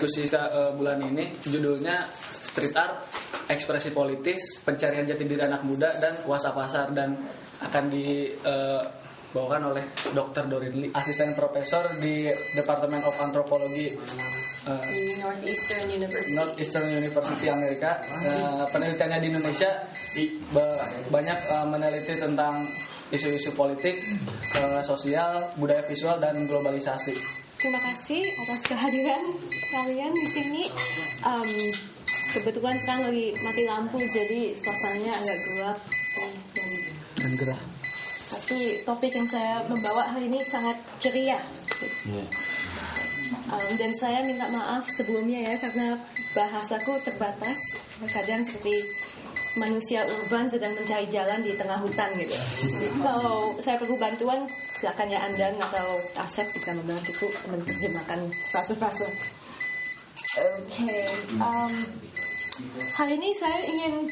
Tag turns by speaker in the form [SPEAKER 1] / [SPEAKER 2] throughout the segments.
[SPEAKER 1] diskusi bulan ini judulnya Street Art, Ekspresi Politis, Pencarian Jati Diri Anak Muda dan Kuasa Pasar, dan akan dibawakan oleh Dr. Doreen Lee, asisten profesor di Department of Anthropology
[SPEAKER 2] di
[SPEAKER 1] Northeastern University Amerika. Penelitiannya di Indonesia banyak meneliti tentang isu-isu politik, sosial, budaya visual, dan globalisasi.
[SPEAKER 2] Terima kasih atas kehadiran kalian di sini. Kebetulan sekarang lagi mati lampu, jadi suasananya agak gelap
[SPEAKER 1] Dan gerah.
[SPEAKER 2] Tapi topik yang saya membawa hari ini sangat ceria. Dan saya minta maaf sebelumnya ya, karena bahasaku terbatas. Kadang seperti manusia urban sedang mencari jalan di tengah hutan gitu. Jadi kalau saya perlu bantuan, silakan ya Anda atau Asep bisa membantuku menerjemahkan frase-frase. Oke. Hari ini saya ingin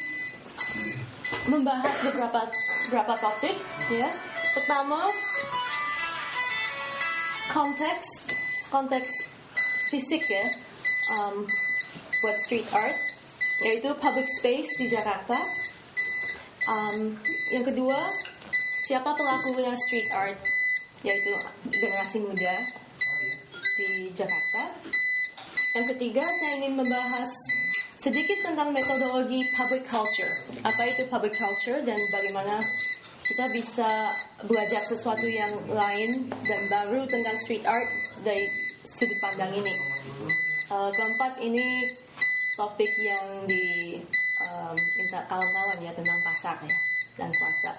[SPEAKER 2] membahas beberapa topik ya. Pertama, konteks fisik ya, buat street art, yaitu public space di Jakarta. Yang kedua, siapa pelakunya street art, yaitu generasi muda di Jakarta. Yang ketiga, saya ingin membahas sedikit tentang metodologi public culture. Apa itu public culture dan bagaimana kita bisa belajar sesuatu yang lain dan baru tentang street art dari sudut pandang ini. Keempat, ini topik yang minta kawan-kawan ya, tentang pasar ya, dan kuasa.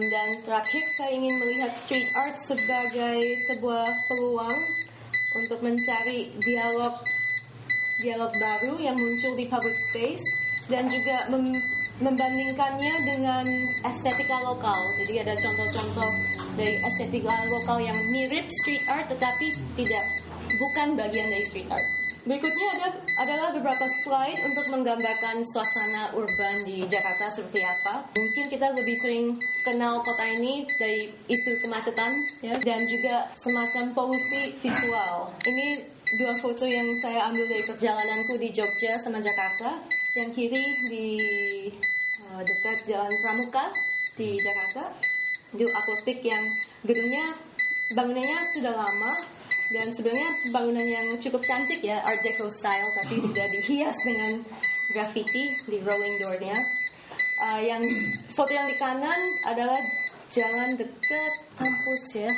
[SPEAKER 2] Dan terakhir, saya ingin melihat street art sebagai sebuah peluang untuk mencari dialog baru yang muncul di public space, dan juga membandingkannya dengan estetika lokal. Jadi ada contoh-contoh dari estetika lokal yang mirip street art tetapi bukan bagian dari street art. Berikutnya adalah beberapa slide untuk menggambarkan suasana urban di Jakarta seperti apa. Mungkin kita lebih sering kenal kota ini dari isu kemacetan ya, dan juga semacam polusi visual. Ini dua foto yang saya ambil dari perjalananku di Jogja sama Jakarta. Yang kiri di dekat Jalan Pramuka di Jakarta. Itu apotek yang bangunannya sudah lama, dan sebenarnya bangunan yang cukup cantik ya, Art Deco style, tapi sudah dihias dengan graffiti di rolling door-nya. Yang foto yang di kanan adalah jalan dekat kampus ya,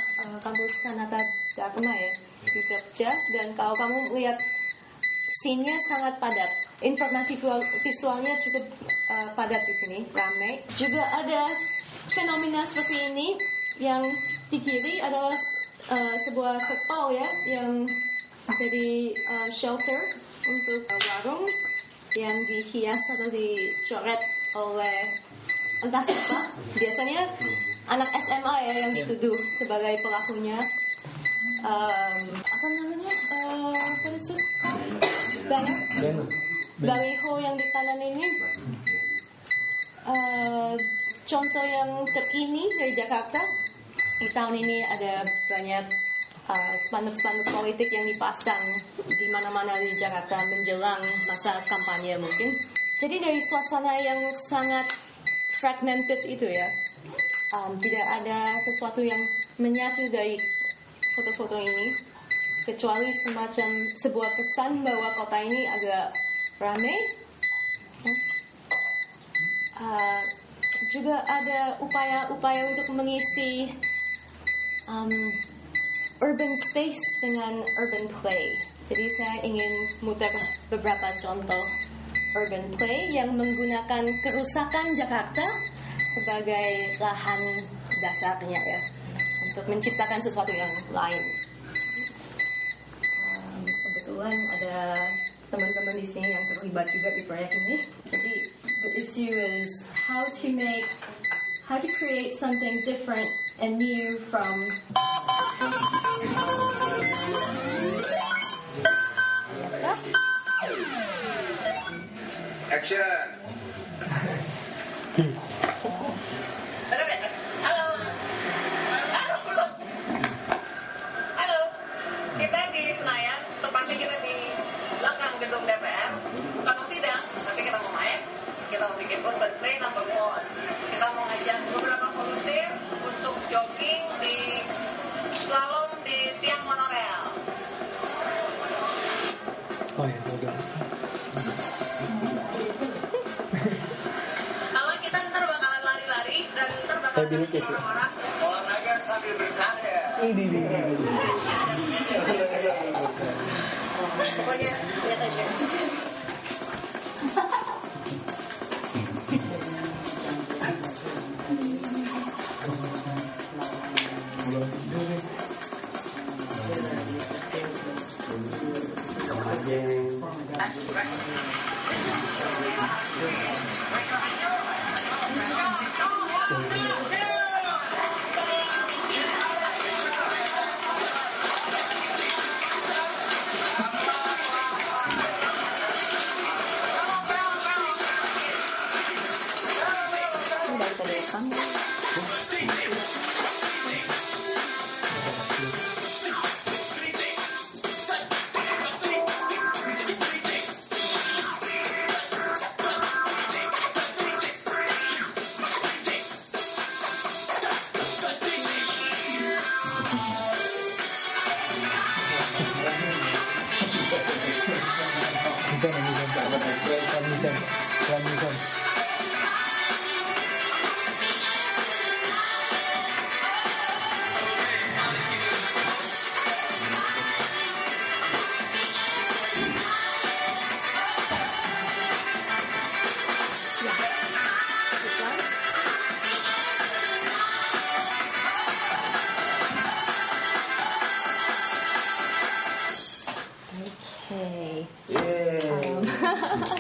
[SPEAKER 2] kampus Sanata Dharma ya di Jogja. Dan kalau kamu lihat scene-nya sangat padat, informasi visualnya cukup padat di sini, ramai. Juga ada fenomena seperti ini. Yang di kiri adalah sebuah terpal ya, yang jadi shelter untuk warung yang dihias atau dicoret oleh entah siapa. Biasanya anak SMA ya yang dituduh sebagai pelakunya. Apa namanya? Baliho yang di kanan ini contoh yang terkini dari Jakarta. Di tahun ini ada banyak spanduk-spanduk politik yang dipasang di mana-mana di Jakarta menjelang masa kampanye mungkin. Jadi dari suasana yang sangat fragmented itu ya, tidak ada sesuatu yang menyatu dari foto-foto ini, kecuali semacam sebuah pesan bahwa kota ini agak ramai. Juga ada upaya-upaya untuk mengisi urban space dengan urban play. Jadi saya ingin muter beberapa contoh urban play yang menggunakan kerusakan Jakarta sebagai lahan dasarnya ya, untuk menciptakan sesuatu yang lain. Kebetulan ada teman-teman di sini yang terlibat juga di proyek ini. Jadi the issue is how to create something different and new from
[SPEAKER 3] action. Halo, kita di
[SPEAKER 1] dilukis ya.
[SPEAKER 3] Olahraga sambil berkarya.
[SPEAKER 1] Ini.
[SPEAKER 2] Pokoknya lihat aja.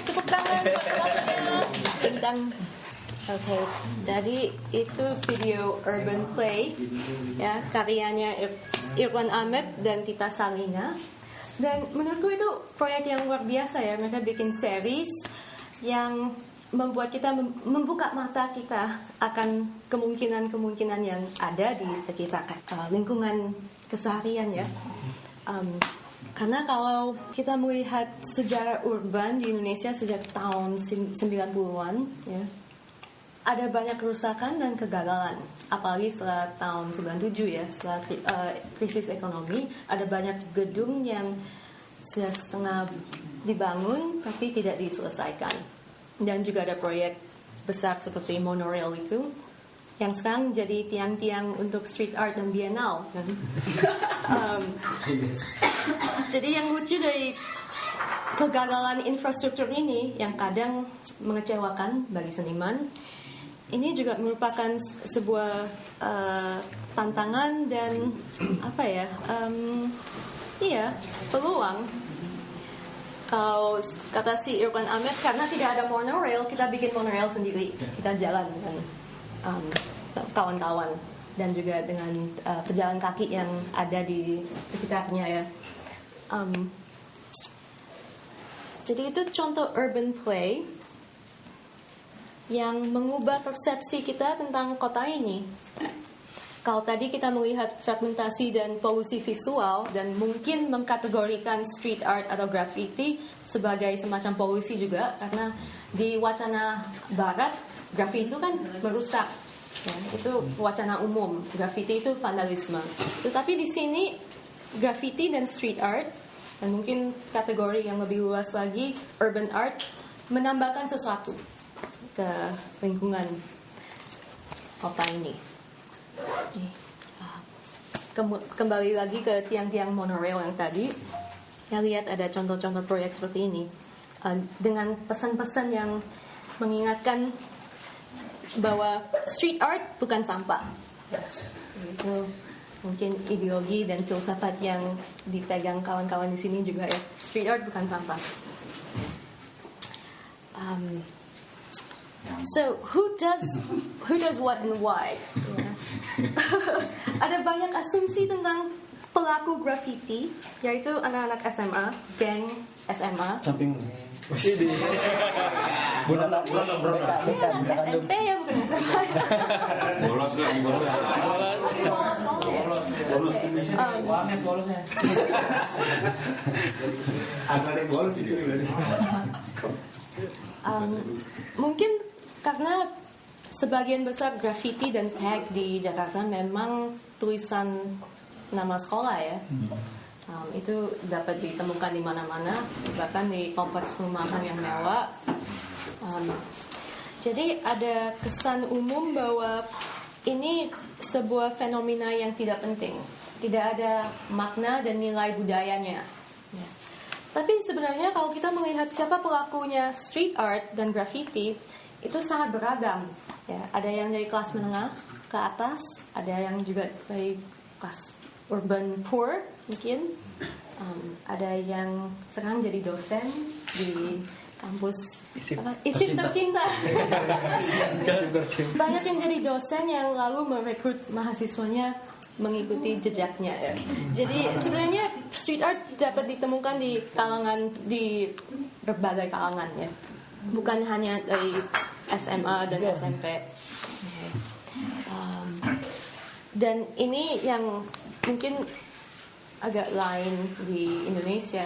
[SPEAKER 2] Tepuk tangan tentang oke, jadi itu video Urban Play ya, karyanya Irwan Ahmed dan Tita Salina. Dan menurutku itu proyek yang luar biasa ya. Mereka bikin series yang membuat kita membuka mata kita akan kemungkinan-kemungkinan yang ada di sekitar lingkungan keseharian ya. Karena kalau kita melihat sejarah urban di Indonesia sejak tahun 90-an ya, ada banyak kerusakan dan kegagalan. Apalagi setelah tahun 97 ya, setelah krisis ekonomi, ada banyak gedung yang sudah setengah dibangun tapi tidak diselesaikan. Dan juga ada proyek besar seperti monorail itu yang sekarang jadi tiang-tiang untuk street art dan biennale. Jadi yang lucu dari kegagalan infrastruktur ini yang kadang mengecewakan bagi seniman, ini juga merupakan sebuah tantangan dan apa ya, peluang. Kalau kata si Irwan Ahmed, karena tidak ada monorail, kita bikin monorail sendiri, kita jalan dengan kawan-kawan dan juga dengan pejalan kaki yang ada di sekitarnya ya. Jadi itu contoh urban play yang mengubah persepsi kita tentang kota ini. Kalau tadi kita melihat fragmentasi dan polusi visual dan mungkin mengkategorikan street art atau graffiti sebagai semacam polusi juga, karena di wacana barat graffiti itu kan merusak ya, itu wacana umum, graffiti itu vandalisme. Tetapi di sini graffiti dan street art dan mungkin kategori yang lebih luas lagi urban art menambahkan sesuatu ke lingkungan kota ini. Kembali lagi ke tiang-tiang monorail yang tadi, ya lihat ada contoh-contoh proyek seperti ini dengan pesan-pesan yang mengingatkan bahwa street art bukan sampah. Itu mungkin ideologi dan filsafat yang dipegang kawan-kawan di sini juga ya. Street art bukan sampah. So who does what and why? Yeah. Ada banyak asumsi tentang pelaku graffiti, yaitu anak-anak SMA, geng SMA.
[SPEAKER 1] Samping ini. Bukan
[SPEAKER 2] SMP ya, bukan SMA.
[SPEAKER 4] Bolos lagi bolos.
[SPEAKER 1] Bolosnya.
[SPEAKER 4] Ada bolos sih berarti.
[SPEAKER 2] Mungkin karena sebagian besar graffiti dan tag di Jakarta memang tulisan nama sekolah ya. Itu dapat ditemukan di mana-mana, bahkan di kompleks perumahan yang mewah. Jadi ada kesan umum bahwa ini sebuah fenomena yang tidak penting, tidak ada makna dan nilai budayanya. Ya. Tapi sebenarnya kalau kita melihat siapa pelakunya street art dan graffiti, itu sangat beragam. Ya, ada yang dari kelas menengah ke atas, ada yang juga dari kelas urban poor mungkin, ada yang sekarang jadi dosen di kampus ISIP tercinta. Banyak yang jadi dosen yang lalu merekrut mahasiswanya mengikuti jejaknya ya. Jadi sebenarnya street art dapat ditemukan di berbagai kalangan ya, bukan hanya dari SMA dan SMP. Dan ini yang mungkin agak lain di Indonesia.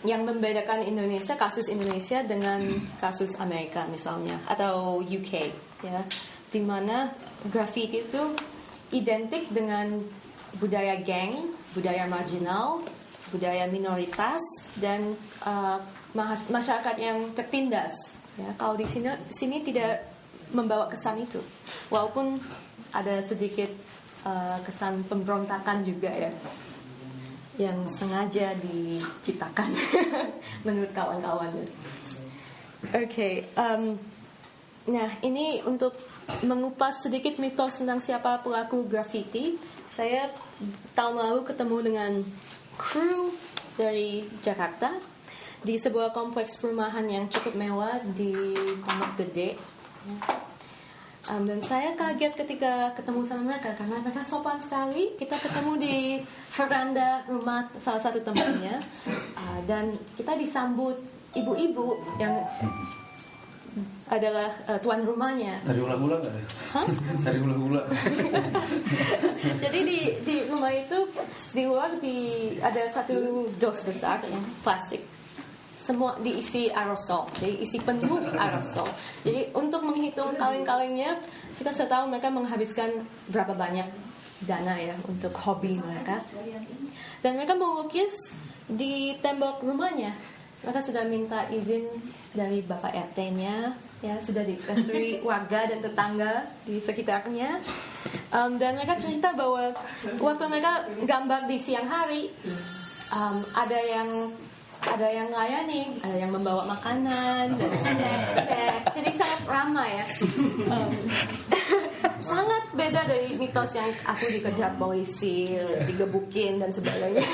[SPEAKER 2] Yang membedakan Indonesia, kasus Indonesia dengan kasus Amerika misalnya, atau UK ya, di mana graffiti itu identik dengan budaya geng, budaya marginal, budaya minoritas, dan masyarakat yang tertindas. Ya, kalau di sini tidak membawa kesan itu, walaupun ada sedikit kesan pemberontakan juga ya, yang sengaja diciptakan menurut kawan-kawan. Oke, nah ini untuk mengupas sedikit mitos tentang siapa pelaku graffiti. Saya tahun lalu ketemu dengan kru dari Jakarta di sebuah kompleks perumahan yang cukup mewah di Pondok Gede. Dan saya kaget ketika ketemu sama mereka karena mereka sopan sekali. Kita ketemu di veranda rumah salah satu temannya, dan kita disambut ibu-ibu yang adalah tuan rumahnya.
[SPEAKER 4] Dari hula-hula nggak ya?
[SPEAKER 2] Hah?
[SPEAKER 4] Dari hula-hula.
[SPEAKER 2] Jadi di rumah itu di luar ada satu dos besar yang plastik. Semua diisi aerosol, jadi isi penuh aerosol. Jadi untuk menghitung kaleng-kalengnya, kita sudah tahu mereka menghabiskan berapa banyak dana ya untuk hobi mereka. Dan mereka melukis di tembok rumahnya. Mereka sudah minta izin dari bapak RT-nya, ya sudah direstui warga dan tetangga di sekitarnya. Dan mereka cerita bahwa waktu mereka gambar di siang hari, ada yang layani, ada yang membawa makanan dan snack. Jadi sangat ramai ya. Sangat beda dari mitos yang aku dikejar polisi, digebukin dan sebagainya.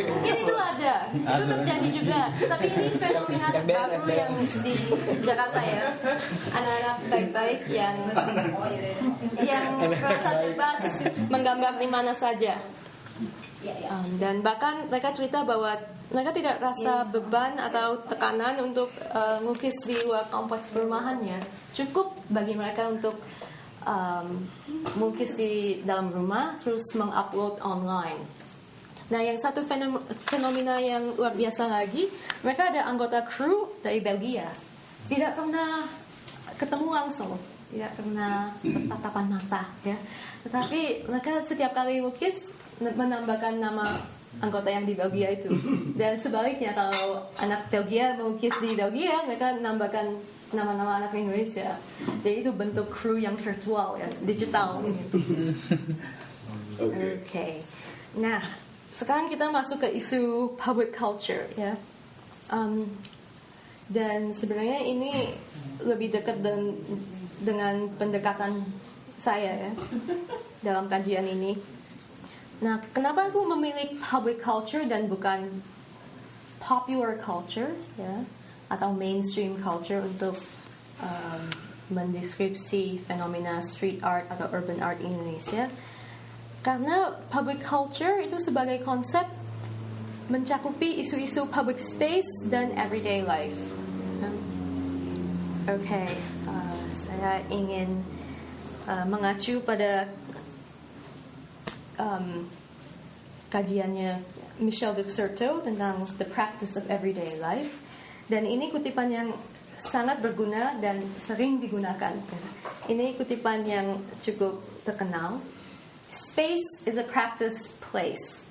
[SPEAKER 2] Mungkin itu ada, itu terjadi juga. Tapi ini fenomena baru yang di Jakarta ya. Anak-anak baik-baik yang merasa bebas menggambar di mana saja. Dan bahkan mereka cerita bahwa mereka tidak rasa beban atau tekanan untuk melukis di luar kompleks perumahannya. Cukup bagi mereka untuk melukis di dalam rumah terus mengupload online. Nah, yang satu fenomena yang luar biasa lagi, mereka ada anggota kru dari Belgia. Tidak pernah ketemu langsung, tidak pernah bertatapan mata ya. Tetapi mereka setiap kali lukis menambahkan nama anggota yang di Belgia itu. Dan sebaliknya, kalau anak Belgia melukis di Belgia, mereka menambahkan nama-nama anak Indonesia. Jadi itu bentuk kru yang virtual ya, digital. Oke. Nah, sekarang kita masuk ke isu public culture ya. Dan sebenarnya ini lebih dekat dengan pendekatan saya ya dalam kajian ini. Nah, kenapa aku memilih public culture dan bukan popular culture ya, atau mainstream culture untuk mendeskripsi fenomena street art atau urban art Indonesia? Karena public culture itu sebagai konsep mencakupi isu-isu public space dan everyday life. Oke, saya ingin mengacu pada kajiannya Michel de Certeau tentang The Practice of Everyday Life, dan ini kutipan yang sangat berguna dan sering digunakan. Ini kutipan yang cukup terkenal. Space is a practice place.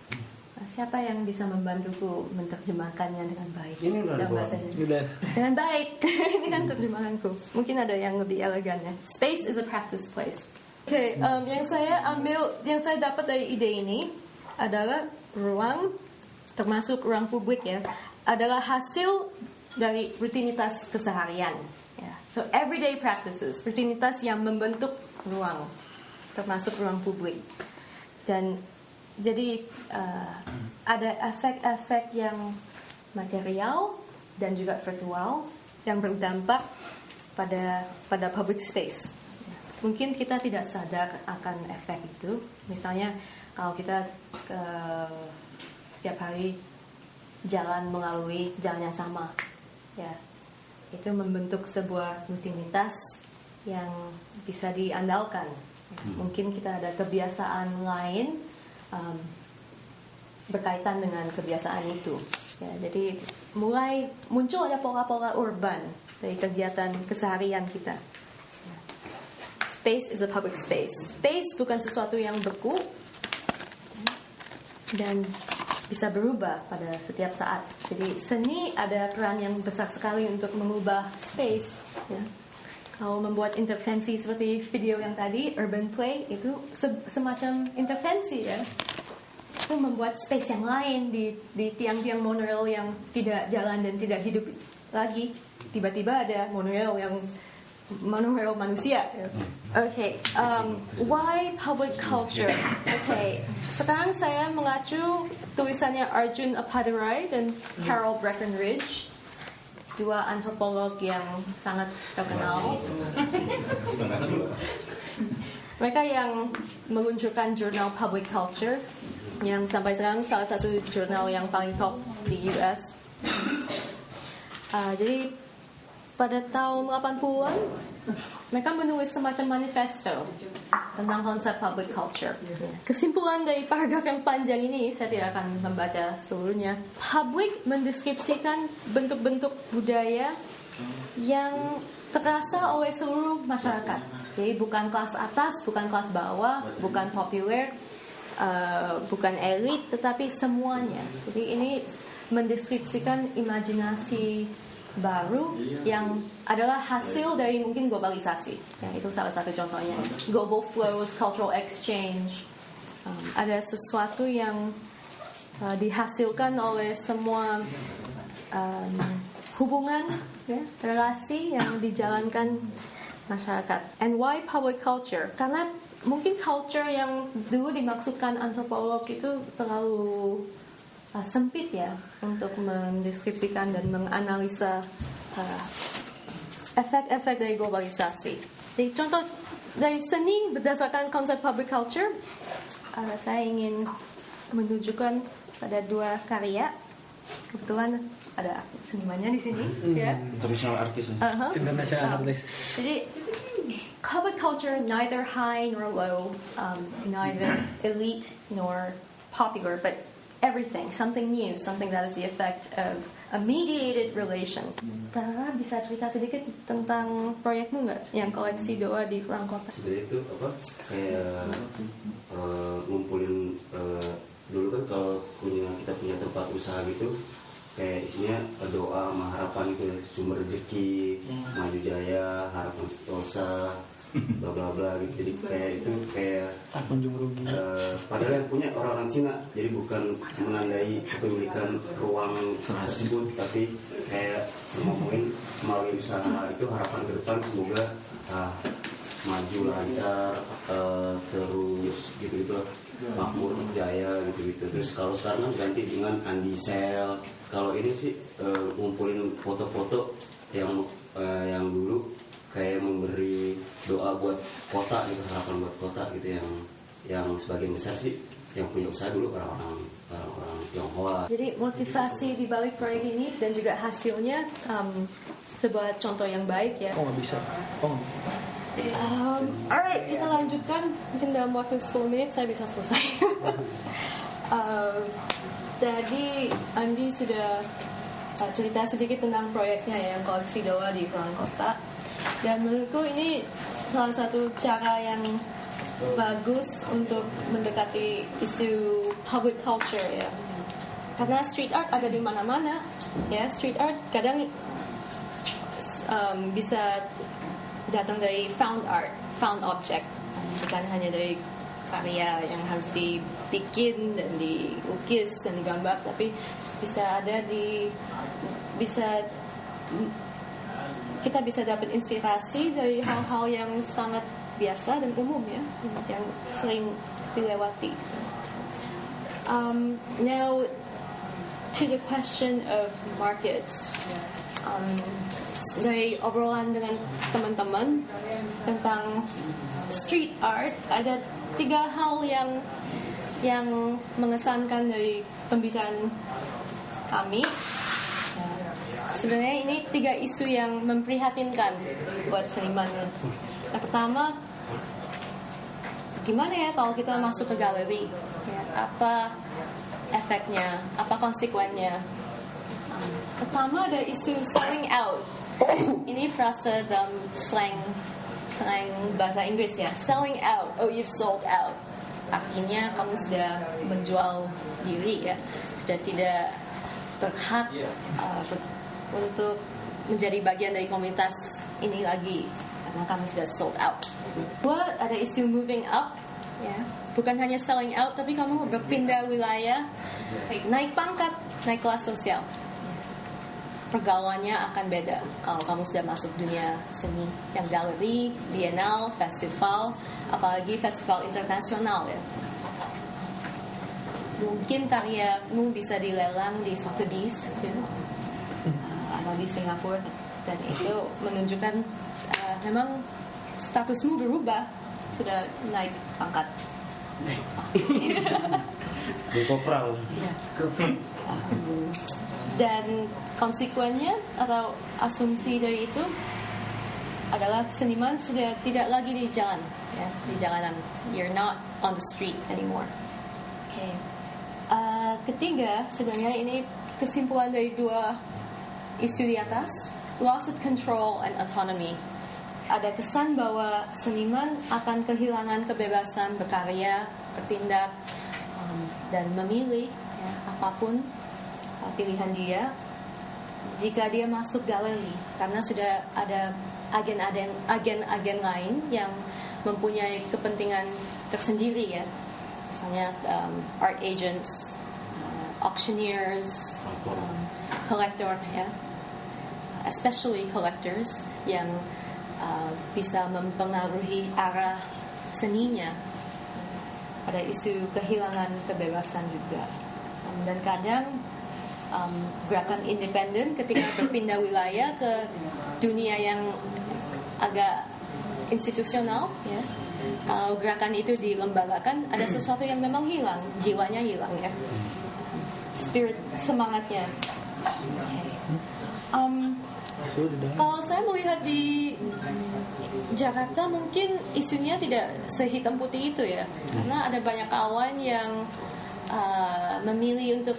[SPEAKER 2] Siapa yang bisa membantuku menerjemahkannya dengan baik dalam bahasa Indonesia? Dengan baik. Ini kan terjemahanku. Mungkin ada yang lebih elegannya. Space is a practice place. Oke, yang saya dapat dari ide ini adalah ruang, termasuk ruang publik ya, adalah hasil dari rutinitas keseharian. Ya. So everyday practices, rutinitas yang membentuk ruang, termasuk ruang publik. Dan jadi ada efek-efek yang material dan juga virtual yang berdampak pada public space. Mungkin kita tidak sadar akan efek itu. Misalnya kalau kita setiap hari jalan melalui jalan yang sama, ya, itu membentuk sebuah rutinitas yang bisa diandalkan. Mungkin kita ada kebiasaan lain berkaitan dengan kebiasaan itu. Ya, jadi mulai muncul ada pola-pola urban dari kegiatan keseharian kita. Space is a public space. Space bukan sesuatu yang beku dan bisa berubah pada setiap saat. Jadi seni ada peran yang besar sekali untuk mengubah space. Ya. Kalau membuat intervensi seperti video yang tadi, urban play itu semacam intervensi ya. Itu membuat space yang lain di tiang-tiang monorail yang tidak jalan dan tidak hidup lagi. Tiba-tiba ada monorail manusia. Okay, why public culture? Okay, sekarang saya mengacu tulisannya Arjun Appadurai dan Carol Breckenridge, dua antropolog yang sangat terkenal. Mereka yang meluncurkan jurnal Public Culture, yang sampai sekarang salah satu jurnal yang paling top di US. Jadi pada tahun 80-an mereka menulis semacam manifesto tentang konsep public culture. Kesimpulan dari paragraf yang panjang ini, saya tidak akan membaca seluruhnya. Public mendeskripsikan bentuk-bentuk budaya yang terasa oleh seluruh masyarakat. Jadi bukan kelas atas, bukan kelas bawah, bukan populer, bukan elit, tetapi semuanya. Jadi ini mendeskripsikan imajinasi baru yang adalah hasil dari mungkin globalisasi. Ya, itu salah satu contohnya. Global flows, cultural exchange. Ada sesuatu yang dihasilkan oleh semua hubungan, ya, relasi yang dijalankan masyarakat. And why public culture? Karena mungkin culture yang dulu dimaksudkan antropolog itu terlalu sempit ya untuk mendeskripsikan dan menganalisa efek-efek dari globalisasi. Jadi contoh dari seni berdasarkan konsep public culture, saya ingin menunjukkan pada dua karya. Kebetulan ada senimannya di sini, ya.
[SPEAKER 4] International artist.
[SPEAKER 1] International artist.
[SPEAKER 2] Jadi public culture neither high nor low, neither elite nor popular, but everything, something new, something that is the effect of a mediated relation. Prara bisa cerita sedikit tentang proyekmu nggak? Yang koleksi doa di ruang kota.
[SPEAKER 5] Sebenarnya itu apa? Kayak ngumpulin dulu kan kalau kita punya tempat usaha gitu, kayak isinya doa sama harapan gitu, sumber rezeki, maju jaya, harapan sentosa, bla bla bla gitu. Jadi kayak itu kayak padahal yang punya orang-orang Cina, jadi bukan menandai kepemilikan ruang tersebut, tapi kayak ngomongin melalui usaha itu harapan ke depan semoga maju lancar, terus gitu-gitu, makmur jaya gitu-gitu. Terus kalau sekarang kan ganti dengan Andisel. Kalau ini sih ngumpulin foto-foto yang dulu kayak memberi doa buat kota gitu, harapan buat kota gitu, yang sebagian besar sih yang punya usaha dulu orang-orang Tionghoa.
[SPEAKER 2] Jadi motivasi di balik proyek ini dan juga hasilnya sebuah contoh yang baik ya.
[SPEAKER 1] Oh nggak bisa.
[SPEAKER 2] Alright, kita lanjutkan. Mungkin dalam waktu 10 menit saya bisa selesai. Tadi Andi sudah cerita sedikit tentang proyeknya ya, koleksi doa di ruang kota. Dan menurutku ini salah satu cara yang bagus untuk mendekati isu public culture ya. Karena street art ada di mana-mana ya. Street art kadang bisa datang dari found art, found object. bukan hanya dari karya yang harus dibikin dan diukis dan digambar, tapi bisa kita bisa dapat inspirasi dari hal-hal yang sangat biasa dan umum ya, yang sering dilewati. Now to the question of markets. Dari obrolan dengan teman-teman tentang street art, ada 3 hal yang mengesankan dari pembicaraan kami. Sebenarnya ini 3 isu yang memprihatinkan buat seniman. Yang pertama, gimana ya kalau kita masuk ke galeri? Ya, apa efeknya? Apa konsekuensinya? Pertama ada isu selling out. Ini frase dalam slang bahasa Inggris ya. Selling out. Oh, you've sold out. Artinya kamu sudah menjual diri ya. Sudah tidak berhak untuk menjadi bagian dari komunitas ini lagi karena kamu sudah sold out. Kedua ada isu moving up ya. Bukan hanya selling out, tapi kamu berpindah wilayah, naik pangkat, naik kelas sosial. Pergaulannya akan beda kalau kamu sudah masuk dunia seni yang galeri, bienal, festival, apalagi festival internasional ya. Mungkin karyamu bisa dilelang di Sotheby's ya, atau di Singapura, dan itu menunjukkan memang statusmu berubah, sudah naik pangkat.
[SPEAKER 5] Di kopral.
[SPEAKER 2] Dan konsekuensinya atau asumsi dari itu adalah seniman sudah tidak lagi di jalan ya, di jalanan. You're not on the street anymore. Okay. Ketiga, sebenarnya ini kesimpulan dari 2 isu di atas, loss of control and autonomy. Ada kesan bahwa seniman akan kehilangan kebebasan berkarya, bertindak, dan memilih ya, apapun pilihan dia jika dia masuk galeri, karena sudah ada agen-agen lain yang mempunyai kepentingan tersendiri ya, misalnya art agents, auctioneers, collector ya, especially collectors yang bisa mempengaruhi arah seninya. Ada isu kehilangan kebebasan juga, dan kadang gerakan independen ketika berpindah wilayah ke dunia yang agak institusional ya, gerakan itu dilembagakan, ada sesuatu yang memang hilang, jiwanya hilang ya, spirit semangatnya. Kalau saya melihat di Jakarta mungkin isunya tidak sehitam putih itu ya, karena ada banyak kawan yang memilih untuk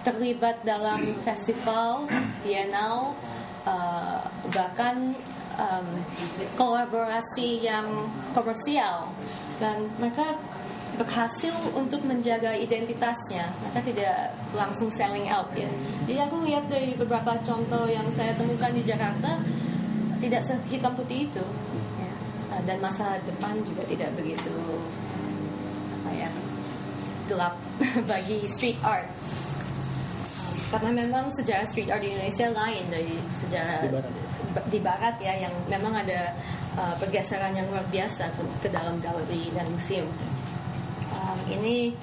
[SPEAKER 2] terlibat dalam festival, bienal, bahkan kolaborasi yang komersial, dan mereka berhasil untuk menjaga identitasnya. Mereka tidak langsung selling out ya. Jadi aku lihat dari beberapa contoh yang saya temukan di Jakarta tidak sehitam putih itu ya. Dan masa depan juga tidak begitu gelap bagi street art. Karena memang sejarah street art di Indonesia lain dari sejarah di Barat ya, yang memang ada pergeseran yang luar biasa ke dalam galeri dan museum. Ini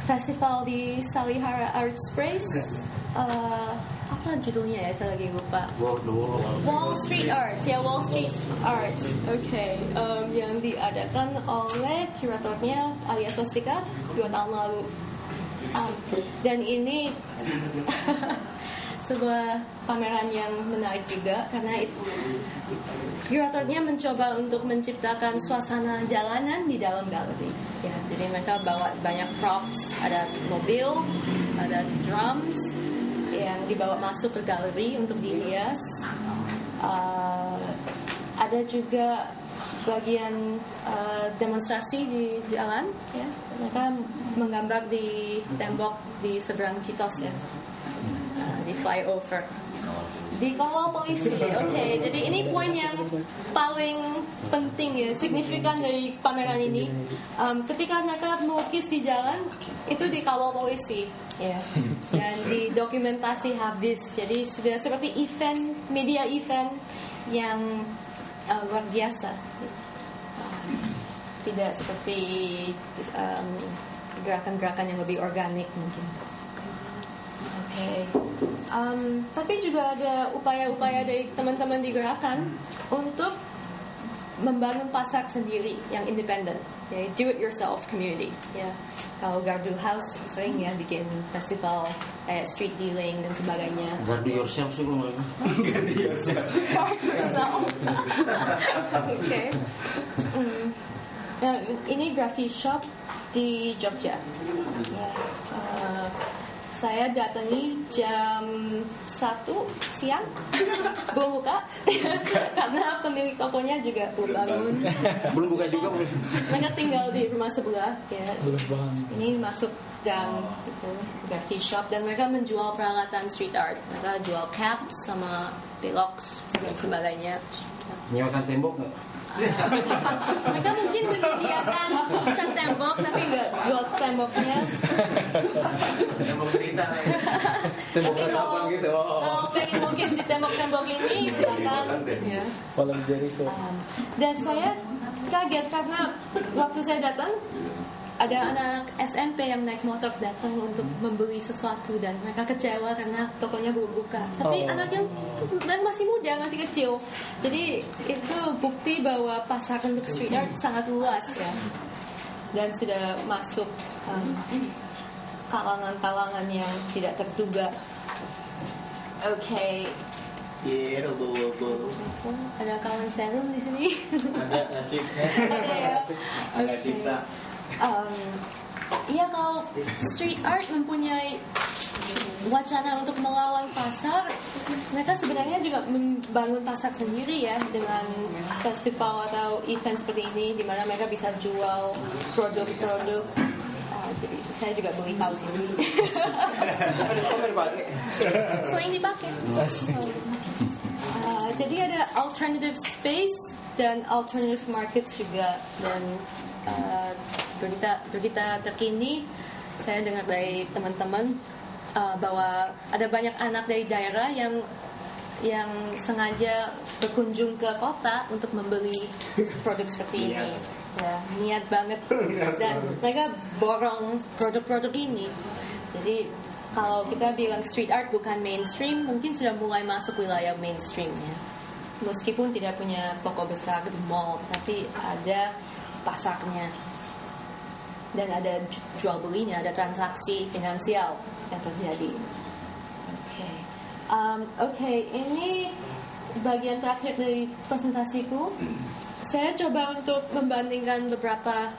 [SPEAKER 2] festival di Salihara Art Space, apa judulnya ya, saya lagi lupa. Wall Street Arts ya, Wall Street Arts. Okay, yang diadakan oleh kuratornya Alia Swastika 2 tahun lalu. Dan ini sebuah pameran yang menarik juga karena kuratornya mencoba untuk menciptakan suasana jalanan di dalam galeri ya. Jadi mereka bawa banyak props, ada mobil, ada drums yang dibawa masuk ke galeri untuk dihias. Ada juga bagian demonstrasi di jalan ya. Mereka menggambar di tembok di seberang Citos ya, di flyover. Dikawal polisi. Oke, jadi ini poin yang paling penting ya, signifikan dari pameran ini. Ketika mereka melukis di jalan, itu dikawal polisi, ya, dan didokumentasi habis. Jadi sudah seperti event, media event yang luar biasa. Tidak seperti gerakan-gerakan yang lebih organik mungkin. Oke. Tapi juga ada upaya-upaya dari teman-teman di gerakan untuk membangun pasar sendiri yang independen, ya, do it yourself community. Ya, kalau Gardu House sering ya bikin festival kayak street dealing dan sebagainya.
[SPEAKER 6] Gardu yourself sih belum.
[SPEAKER 2] Gardu yourself. Oke. Nah, ini graffiti shop di Jogja. Ya, saya datangi jam 1 siang, belum buka karena pemilik tokonya juga belum bangun.
[SPEAKER 6] Belum buka juga.
[SPEAKER 2] Mereka tinggal di rumah sebelah. Ya.
[SPEAKER 1] Belum bangun.
[SPEAKER 2] Ini masuk gang gitu, graffiti shop, dan mereka menjual peralatan street art. Mereka jual caps sama pilox dan sebagainya.
[SPEAKER 6] Nyewakan tembok nggak?
[SPEAKER 2] Mereka mungkin menyediakan cat tembok tapi nggak jual temboknya.
[SPEAKER 3] Tembok cerita.
[SPEAKER 6] Tembok
[SPEAKER 2] Tapi
[SPEAKER 6] apa gitu?
[SPEAKER 2] kalau pengen lukis di tembok-tembok ini silakan. Ya.
[SPEAKER 1] Malam Jericho.
[SPEAKER 2] Dan saya kaget karena waktu saya datang ada anak SMP yang naik motor datang untuk membeli sesuatu dan mereka kecewa karena tokonya belum buka. Tapi anaknya masih muda, masih kecil. Jadi itu bukti bahwa pasar untuk street art sangat luas ya. Dan sudah masuk kalangan-kalangan yang tidak terduga. Oke.
[SPEAKER 3] Iya, robo-robo.
[SPEAKER 2] Ada kawan serum di sini.
[SPEAKER 3] Ada Cip.
[SPEAKER 2] Ada ya.
[SPEAKER 3] Agak cinta.
[SPEAKER 2] Iya, kalau street art mempunyai wacana untuk melawan pasar, mereka sebenarnya juga membangun pasar sendiri ya dengan festival atau event seperti ini di mana mereka bisa jual produk-produk. Jadi saya juga beli kaos ini. Sering dipakai. Jadi ada alternative space dan alternative markets juga, dan berita terkini saya dengar dari teman-teman bahwa ada banyak anak dari daerah yang sengaja berkunjung ke kota untuk membeli produk seperti ini. Ya, niat banget, dan mereka borong produk-produk ini. Jadi kalau kita bilang street art bukan mainstream, mungkin sudah mulai masuk wilayah mainstreamnya. Meskipun tidak punya toko besar di mall, tapi ada pasarnya dan ada jual belinya, ada transaksi finansial yang terjadi. Oke, ini bagian terakhir dari presentasiku. Saya coba untuk membandingkan beberapa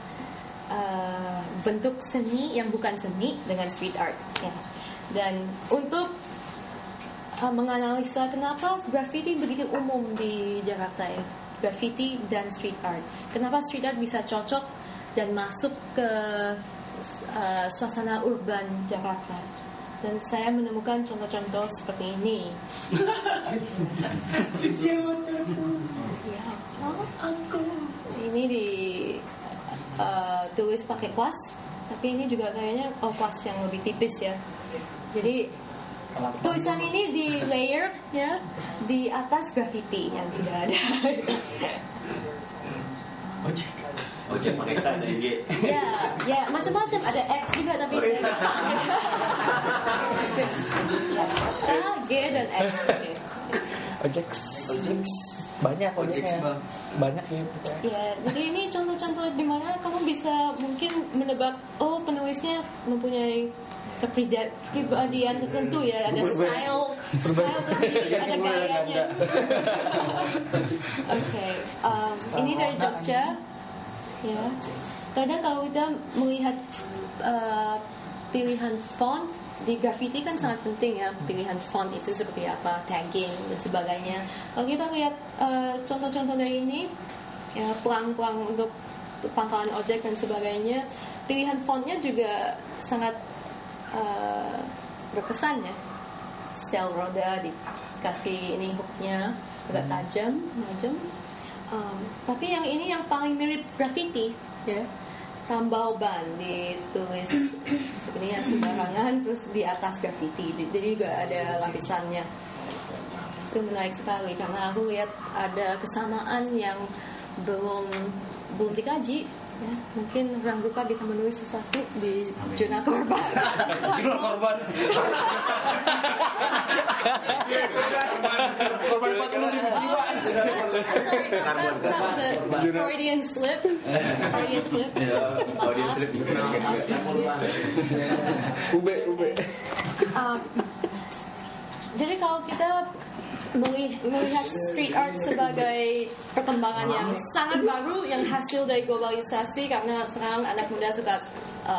[SPEAKER 2] bentuk seni yang bukan seni dengan street art, ya. Dan untuk menganalisa kenapa graffiti begitu umum di Jakarta ya, graffiti dan street art. Kenapa street art bisa cocok dan masuk ke suasana urban Jakarta. Dan saya menemukan contoh-contoh seperti ini. Ini ditulis pakai kuas, tapi ini juga kayaknya kuas yang lebih tipis ya. Jadi tulisan ini di layer ya di atas graffiti yang sudah ada.
[SPEAKER 3] Ojek pakai K dan G.
[SPEAKER 2] Ya, macam-macam, ada X juga tapi saya K, G dan X.
[SPEAKER 1] Ojek. Banyak ojeknya. Banyak gitu.
[SPEAKER 2] Ya, jadi ini contoh-contoh di mana kamu bisa mungkin menebak, oh penulisnya mempunyai kepribadian tertentu ya, ada style tersendiri, ada gayanya. Oke, ini dari Jogja. Ya, kadang kalau kita melihat pilihan font di graffiti kan sangat penting ya, pilihan font itu seperti apa, tagging dan sebagainya. Kalau kita lihat contoh-contoh dari ini, ya pelang-pelang untuk pangkalan ojek dan sebagainya, pilihan fontnya juga sangat berkesan ya. Style roda dikasih ini hooknya agak tajam. Tapi yang ini yang paling mirip graffiti ya. Tambal ban ditulis sebenarnya sembarangan terus di atas graffiti. Jadi juga ada lapisannya. Itu menarik sekali karena aku lihat ada kesamaan yang belum dikaji. Ya, mungkin orang rupa bisa menulis sesuatu di jurnal korban.
[SPEAKER 6] Jurnal korban. Korban 40.000 jiwa.
[SPEAKER 2] Sorry, not the Freudian slip. Freudian slip.
[SPEAKER 4] Audience slip dikembalikan juga.
[SPEAKER 1] Ube.
[SPEAKER 2] Jadi kalau kita melihat street art sebagai perkembangan yang sangat baru yang hasil dari globalisasi karena sekarang anak muda suka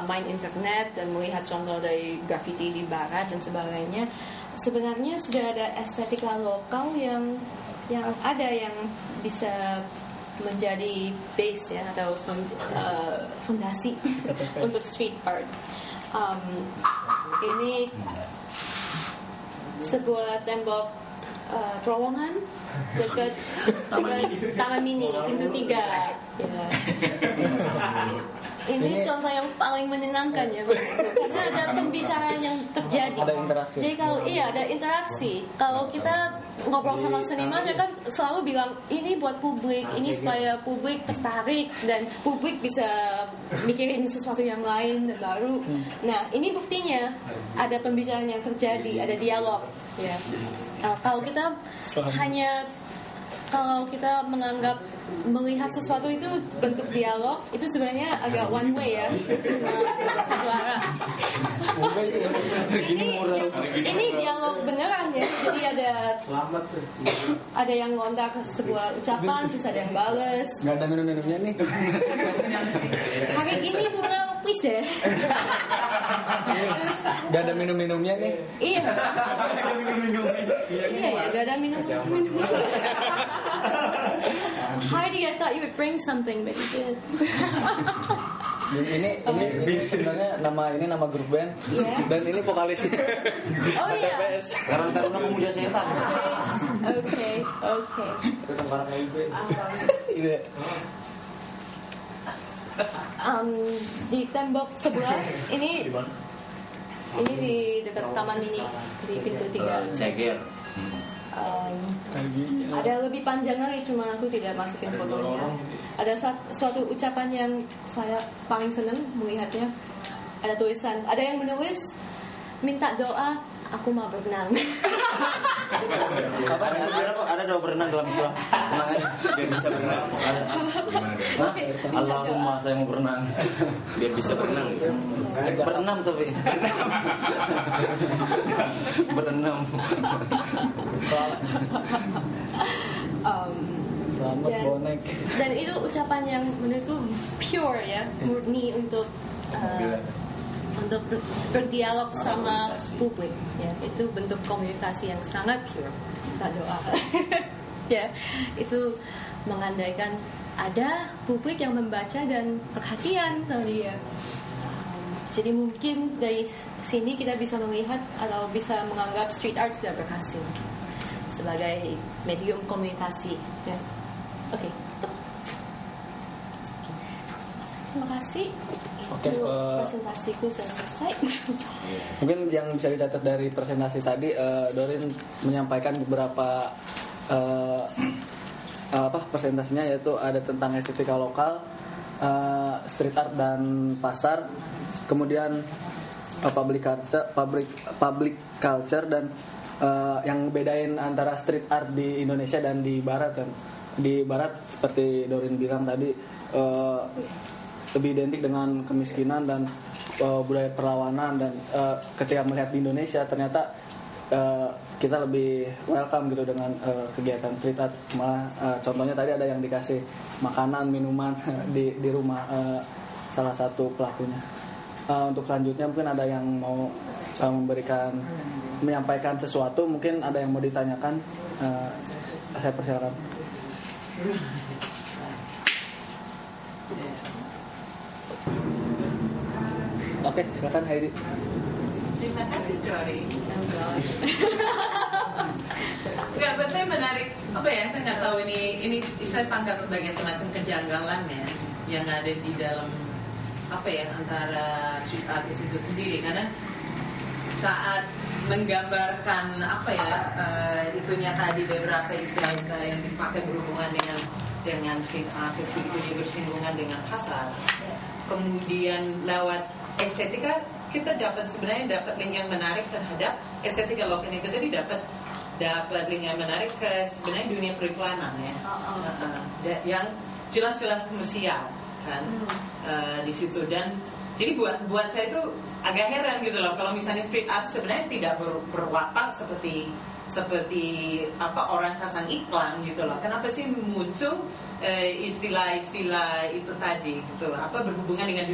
[SPEAKER 2] main internet dan melihat contoh dari graffiti di barat dan sebagainya, sebenarnya sudah ada estetika lokal yang ada yang bisa menjadi base ya atau fondasi untuk street art. Ini sebuah tembok terowongan dekat Taman Mini pintu 3 ya. Ini contoh yang paling menyenangkan ya karena ada pembicaraan yang terjadi.
[SPEAKER 1] Ada interaksi.
[SPEAKER 2] Jadi kalau ada interaksi. Kalau kita ngobrol sama seniman, dia kan selalu bilang ini buat publik, ini supaya publik tertarik dan publik bisa mikirin sesuatu yang lain dan baru. Nah, ini buktinya ada pembicaraan yang terjadi, ada dialog. Ya. Kalau kita menganggap melihat sesuatu itu bentuk dialog, itu sebenarnya agak one way ya, cuma satu arah. Ini dialog beneran ya, jadi ada yang ngontak sebuah ucapan, terus ada yang bales.
[SPEAKER 1] Nggak ada minum-minumnya nih.
[SPEAKER 2] Hari ini bunga please deh.
[SPEAKER 1] Nggak ada minum-minumnya nih.
[SPEAKER 2] Iya ya, gak ada minum. Heidi, I thought you would bring something, but you did.
[SPEAKER 1] Ini sebenarnya nama grup band dan ini vokalisnya.
[SPEAKER 2] Oh iya.
[SPEAKER 6] Karang Taruna Pemuja Setan.
[SPEAKER 2] Oke. Di tembok sebelah ini di dekat Taman Mini di pintu 3.
[SPEAKER 3] Ceger.
[SPEAKER 2] Ada lebih panjang lagi, cuma aku tidak masukin fotonya. Ada suatu ucapan yang saya paling senang melihatnya. Ada tulisan, ada yang menulis minta doa, aku mau berenang.
[SPEAKER 6] Ada doa berenang dalam Islam. Tenang aja.
[SPEAKER 3] Biar bisa berenang.
[SPEAKER 6] Allahumma saya mau berenang.
[SPEAKER 3] Biar bisa berenang.
[SPEAKER 6] Berenam tapi. Berenam.
[SPEAKER 1] Selamat bonek.
[SPEAKER 2] Dan itu ucapan yang menurutku pure ya, murni untuk berdialog sama publik ya. Itu bentuk komunikasi yang sangat pure. Kita doa. Ya, itu mengandaikan ada publik yang membaca dan perhatian sama dia. Jadi mungkin dari sini kita bisa melihat atau bisa menganggap street art sudah berhasil sebagai medium komunikasi ya. Oke. Terima kasih.
[SPEAKER 1] Oke,
[SPEAKER 2] presentasiku sudah selesai.
[SPEAKER 1] Mungkin yang bisa dicatat dari presentasi tadi, Dorin menyampaikan beberapa presentasinya, yaitu ada tentang estetika lokal, street art dan pasar, kemudian public culture dan yang bedain antara street art di Indonesia dan di Barat. Dan di Barat seperti Dorin bilang tadi lebih identik dengan kemiskinan dan budaya perlawanan, dan ketika melihat di Indonesia ternyata kita lebih welcome gitu dengan kegiatan street art. Malah contohnya tadi ada yang dikasih makanan, minuman di rumah salah satu pelakunya. Untuk selanjutnya mungkin ada yang mau menyampaikan sesuatu, mungkin ada yang mau ditanyakan, saya persilakan. Oke, silakan Heidi.
[SPEAKER 7] Terima kasih Jody. Enggak, buat saya menarik apa ya? Saya nggak tahu ini saya tangkap sebagai semacam kejanggalan ya yang ada di dalam apa ya antara street artist itu sendiri karena saat menggambarkan apa ya itunya tadi beberapa istilah-istilah yang dipakai berhubungan dengan street artist begitu dia bersinggungan dengan pasar, kemudian lewat estetika kita sebenarnya dapat link yang menarik terhadap estetika lokal itu tadi dapat link yang menarik ke sebenarnya dunia periklanan ya yang jelas-jelas komersial kan di situ dan jadi buat saya itu agak heran gitu loh kalau misalnya street art sebenarnya tidak berwatak seperti apa orang pasang iklan gitu loh. Kenapa sih muncul istilah-istilah itu tadi gitu apa berhubungan dengan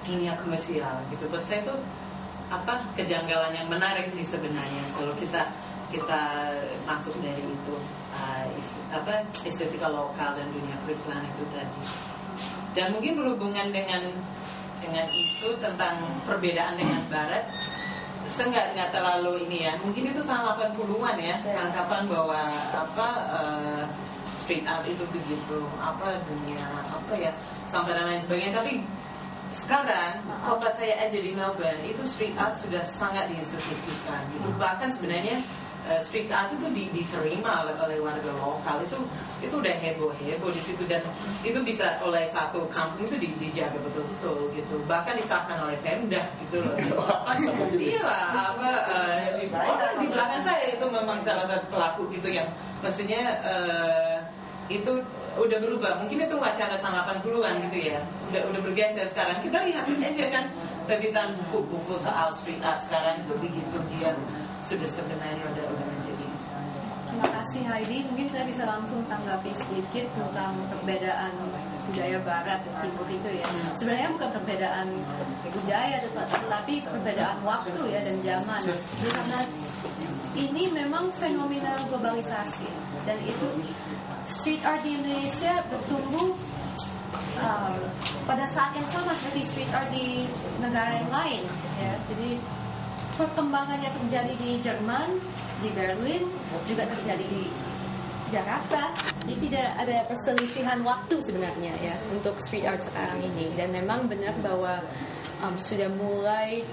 [SPEAKER 7] dunia komersial gitu. Buat saya itu apa kejanggalan yang menarik sih sebenarnya kalau kita masuk dari itu apa estetika lokal dan dunia periklanan itu tadi. Dan mungkin berhubungan dengan itu tentang perbedaan dengan Barat, saya nggak terlalu ini ya. Mungkin itu tahun 80-an ya, anggapan bahwa apa street art itu begitu apa dunia apa ya sampai dan lain sebagainya. Tapi sekarang kota saya ada di Melbourne itu street art sudah sangat diinstitusikan. Gitu. Bahkan sebenarnya street art itu diterima oleh warga lokal itu udah heboh di situ dan itu bisa oleh satu kampung itu dijaga betul-betul gitu bahkan disahkan oleh Pemda gitu loh iya apa di belakang saya itu memang salah satu pelaku gitu yang maksudnya itu udah berubah mungkin itu wacana tahun 80-an gitu ya udah bergeser sekarang kita lihat aja kan terbitan buku-buku soal street art sekarang itu begitu dia sudah sebenarnya udah menjadi.
[SPEAKER 2] Terima kasih Heidi. Mungkin saya bisa langsung tanggapi sedikit tentang perbedaan budaya Barat dan Timur itu ya. Sebenarnya bukan perbedaan budaya, tetapi perbedaan waktu ya dan zaman. Jadi karena ini memang fenomena globalisasi dan itu street art di Indonesia bertumbuh pada saat yang sama seperti street art di negara yang lain. Ya. Jadi perkembangannya terjadi di Jerman, di Berlin, juga terjadi di Jakarta. Jadi tidak ada perselisihan waktu sebenarnya ya untuk street art sekarang ini. Dan memang benar bahwa sudah mulai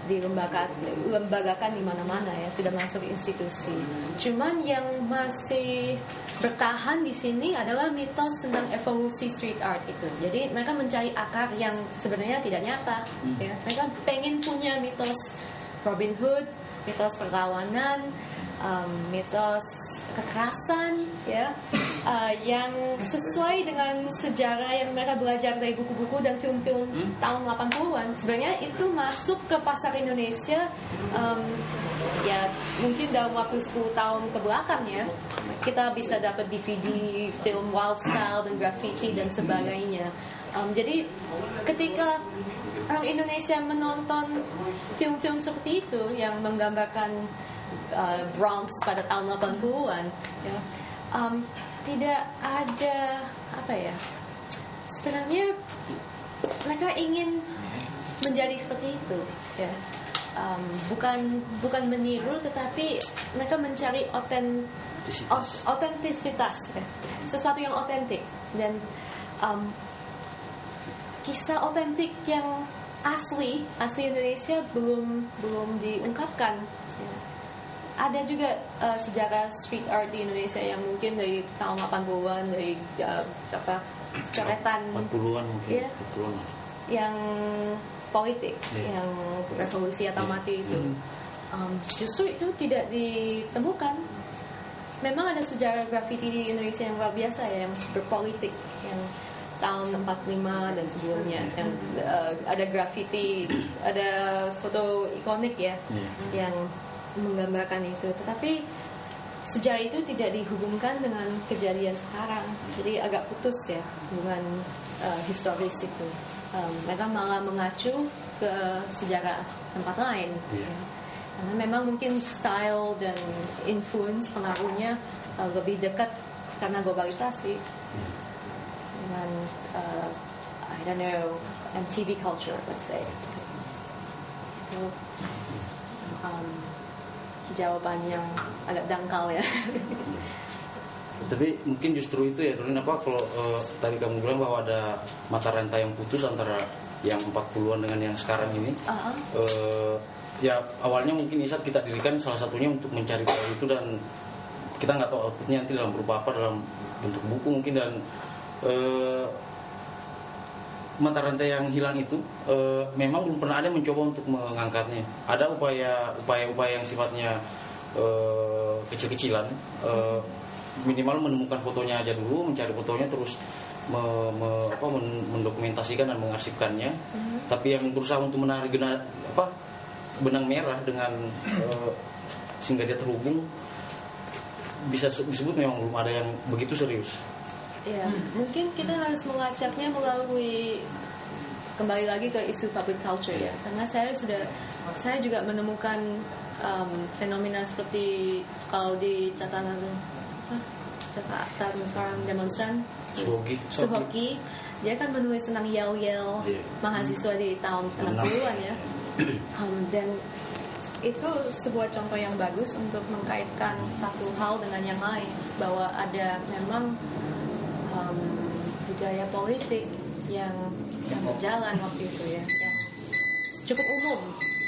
[SPEAKER 2] dilembagakan di mana-mana ya, sudah masuk institusi. Cuman yang masih bertahan di sini adalah mitos tentang evolusi street art itu. Jadi mereka mencari akar yang sebenarnya tidak nyata. Ya. Mereka pengen punya mitos Robin Hood, mitos perlawanan, mitos kekerasan, ya, yang sesuai dengan sejarah yang mereka belajar dari buku-buku dan film-film tahun 80-an. Sebenarnya itu masuk ke pasar Indonesia, ya mungkin dalam waktu 10 tahun ke belakang ya. Kita bisa dapat DVD film Wild Style dan graffiti dan sebagainya. Jadi ketika orang Indonesia menonton film-film seperti itu yang menggambarkan Bronx pada tahun 80-an ya, tidak ada apa ya, sebenarnya mereka ingin menjadi seperti itu ya. Bukan meniru tetapi mereka mencari otentisitas ya. Sesuatu yang otentik dan kisah otentik yang asli Indonesia belum diungkapkan ya. Ada juga sejarah street art di Indonesia yang mungkin dari tahun 80-an dari coretan
[SPEAKER 6] 40-an mungkin
[SPEAKER 2] ya,
[SPEAKER 6] 40-an
[SPEAKER 2] yang politik yang revolusi atau mati itu justru itu tidak ditemukan. Memang ada sejarah graffiti di Indonesia yang luar biasa ya, yang berpolitik yang tahun 45 dan sebelumnya yang ada graffiti, ada foto ikonik ya yang menggambarkan itu, tetapi sejarah itu tidak dihubungkan dengan kejadian sekarang, jadi agak putus ya hubungan historis itu. Mereka malah mengacu ke sejarah tempat lain ya. Karena memang mungkin style dan influence pengaruhnya lebih dekat karena globalisasi dengan I don't know MTV culture let's say itu. jawaban yang agak dangkal ya.
[SPEAKER 6] Tapi mungkin justru itu ya, Doreen, apa kalau tadi kamu bilang bahwa ada mata rantai yang putus antara yang 40-an dengan yang sekarang ini. Ya awalnya mungkin ISAT kita dirikan salah satunya untuk mencari tahu itu, dan kita nggak tahu outputnya nanti dalam berupa apa, dalam bentuk buku mungkin, dan mata rantai yang hilang itu memang belum pernah ada yang mencoba untuk mengangkatnya. Ada upaya yang sifatnya kecil-kecilan, minimal menemukan fotonya aja dulu, mencari fotonya, terus mendokumentasikan dan mengarsipkannya. Tapi yang berusaha untuk menarik benang merah dengan sehingga dia terhubung, bisa disebut memang belum ada yang begitu serius.
[SPEAKER 2] Ya, mungkin kita harus melacaknya melalui, kembali lagi ke isu public culture ya, karena saya juga menemukan fenomena seperti kalau di catatan seorang demonstran Suhoki, dia kan menulis tentang yel-yel mahasiswa di tahun 60-an ya. Dan itu sebuah contoh yang bagus untuk mengkaitkan satu hal dengan yang lain, bahwa ada memang budaya politik yang berjalan waktu itu ya, yang cukup umum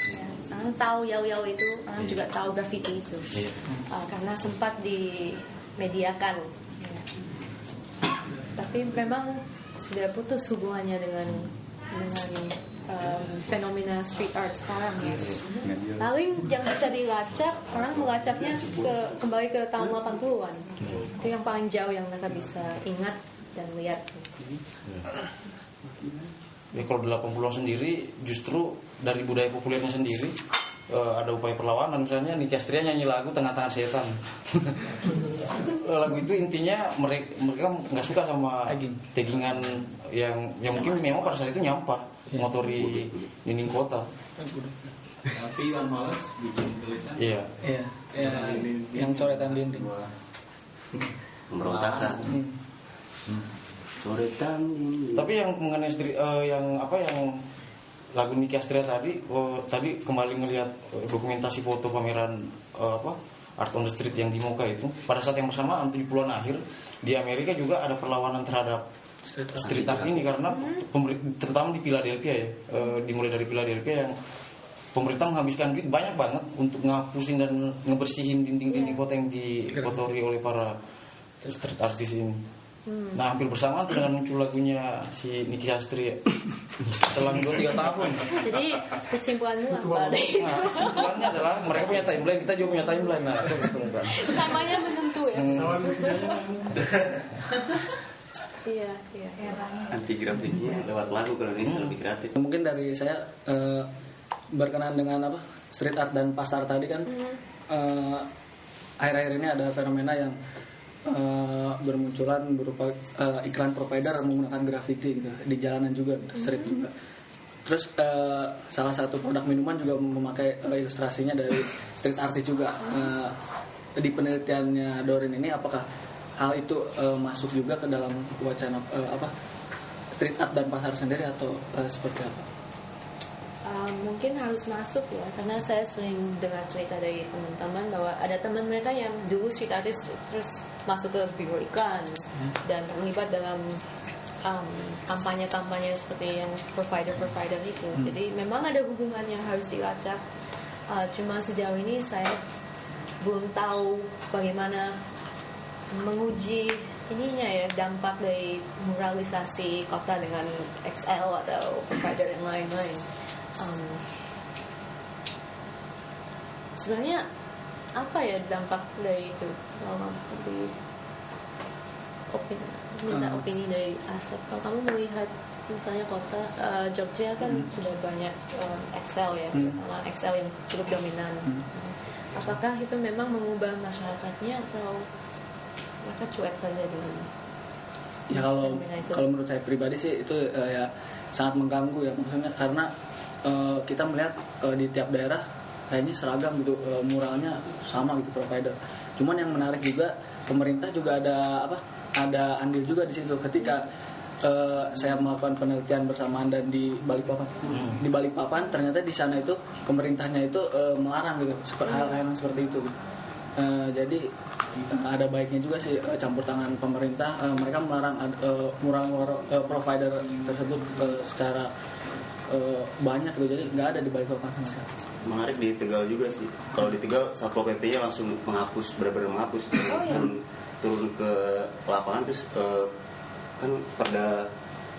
[SPEAKER 2] ya. Orang tahu yel-yel itu, orang juga tahu graffiti itu, karena sempat dimediakan ya. Tapi memang sudah putus hubungannya dengan fenomena street art sekarang ya. Paling yang bisa dilacak, orang melacaknya kembali ke tahun 80-an. Itu yang paling jauh yang mereka bisa ingat dan lihat.
[SPEAKER 6] Ya kalau di 80-an sendiri justru dari budaya populernya sendiri ada upaya perlawanan, misalnya Nicky Astria nyanyi lagu Tengah-Tengah Setan. Lagu itu intinya mereka nggak suka sama taggingan yang mungkin memang pada saat itu nyampah motori dinding kota.
[SPEAKER 4] Tapi yang malas bikin tulisan.
[SPEAKER 6] Iya.
[SPEAKER 1] Yang coretan dinding.
[SPEAKER 5] Pemberontakan. Coretan dinding.
[SPEAKER 6] Tapi yang mengenai yang lagu Nicky Astria tadi kembali ngelihat dokumentasi foto pameran Art on the Street yang di Mocha itu, pada saat yang bersamaan 70-an akhir di Amerika juga ada perlawanan terhadap street art ini, karena terutama di Philadelphia ya, dimulai dari Philadelphia yang pemerintah menghabiskan duit banyak banget untuk ngapusin dan ngebersihin dinding-dinding kota yang dikotori oleh para street artist ini. Nah hampir bersamaan tuh dengan muncul lagunya si Nicky Astria selang 2-3 tahun.
[SPEAKER 2] Jadi kesimpulanmu apa deh?
[SPEAKER 6] Nah, kesimpulannya adalah mereka punya timeline, kita juga punya timeline. Nah itu betul kan.
[SPEAKER 2] Namanya menentu ya. Iya.
[SPEAKER 5] Anti grafitinya lewat lagu kalau ini lebih kreatif.
[SPEAKER 1] Mungkin dari saya berkenaan dengan street art dan pasar tadi kan, akhir-akhir ini ada fenomena yang bermunculan berupa iklan provider menggunakan graffiti gitu, di jalanan juga gitu, street juga. Terus salah satu produk minuman juga memakai ilustrasinya dari street artist juga. Di penelitiannya Doreen ini, apakah hal itu masuk juga ke dalam wacana street art dan pasar sendiri atau seperti apa?
[SPEAKER 2] Mungkin harus masuk ya, karena saya sering dengar cerita dari teman-teman bahwa ada teman mereka yang dulu street artist terus masuk ke biro iklan dan terlibat dalam kampanye-kampanye seperti yang provider itu. Jadi memang ada hubungan yang harus dilacak. Cuma sejauh ini saya belum tahu bagaimana menguji ininya ya, dampak dari muralisasi kota dengan XL atau provider yang lain-lain. Sebenarnya apa ya dampak dari itu? Kalau minta opini dari Asep. Kalau kamu melihat misalnya kota Jogja kan sudah banyak XL ya, terutama XL yang cukup dominan. Apakah itu memang mengubah masyarakatnya atau mereka cuek saja dengan?
[SPEAKER 1] Ya kalau menurut saya pribadi sih itu ya sangat mengganggu ya, maksudnya karena kita melihat di tiap daerah kayaknya seragam gitu, muralnya sama gitu provider. Cuman yang menarik juga pemerintah juga ada andil juga di situ ketika saya melakukan penelitian bersamaan dan di Balikpapan ternyata di sana itu pemerintahnya itu melarang gitu hal-hal yang seperti itu. Jadi ada baiknya juga sih campur tangan pemerintah. Mereka melarang mural provider tersebut secara banyak gitu. Jadi nggak ada di Balikpapan sama sekali.
[SPEAKER 5] Menarik di Tegal juga sih. Kalau di Tegal Satpol PP-nya langsung menghapus, benar-benar menghapus. Turun ke lapangan terus kan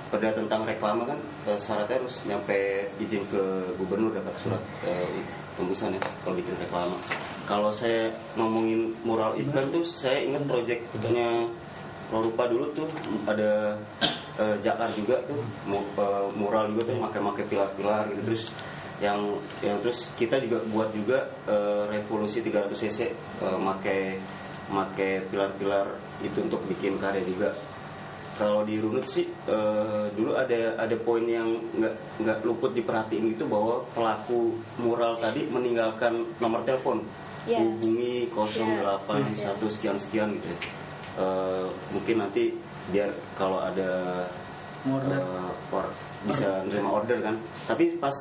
[SPEAKER 5] perda tentang reklame kan syaratnya harus nyampe izin ke gubernur, dapat surat tembusan ya kalau bikin reklame. Kalau saya ngomongin mural iklan tuh saya ingat proyeknya Rorupa dulu tuh ada Jakar juga tuh mural juga tuh pakai pilar-pilar gitu. Terus yang terus kita juga buat juga revolusi 300 cc make pilar-pilar itu untuk bikin karya juga. Kalau di Runut sih dulu ada poin yang nggak luput diperhatiin itu bahwa pelaku mural tadi meninggalkan nomor telepon, hubungi 081 sekian gitu ya. Mungkin nanti biar kalau ada bisa nerima order kan, tapi pas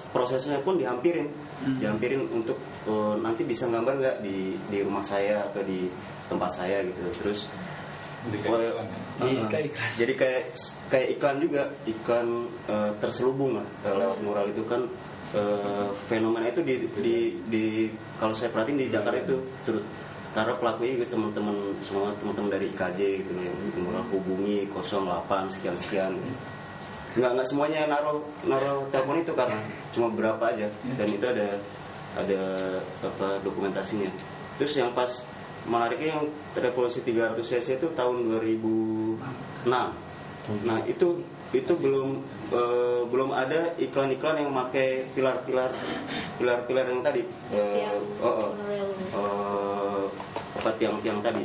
[SPEAKER 5] prosesnya pun dihampirin untuk nanti bisa gambar nggak di rumah saya atau di tempat saya gitu. Terus jadi kayak iklan juga, iklan terselubung lah lewat mural itu kan. Fenomena itu di kalau saya perhatiin di Jakarta itu turut karena pelakunya gitu, teman-teman dari IKJ gitu yang mural hubungi 08 sekian nggak semuanya naruh telepon itu karena cuma beberapa aja, dan itu ada dokumentasinya. Terus yang pas menariknya yang revolusi 300 cc itu tahun 2006. Nah itu belum ada iklan-iklan yang pakai pilar-pilar yang tadi tiang tadi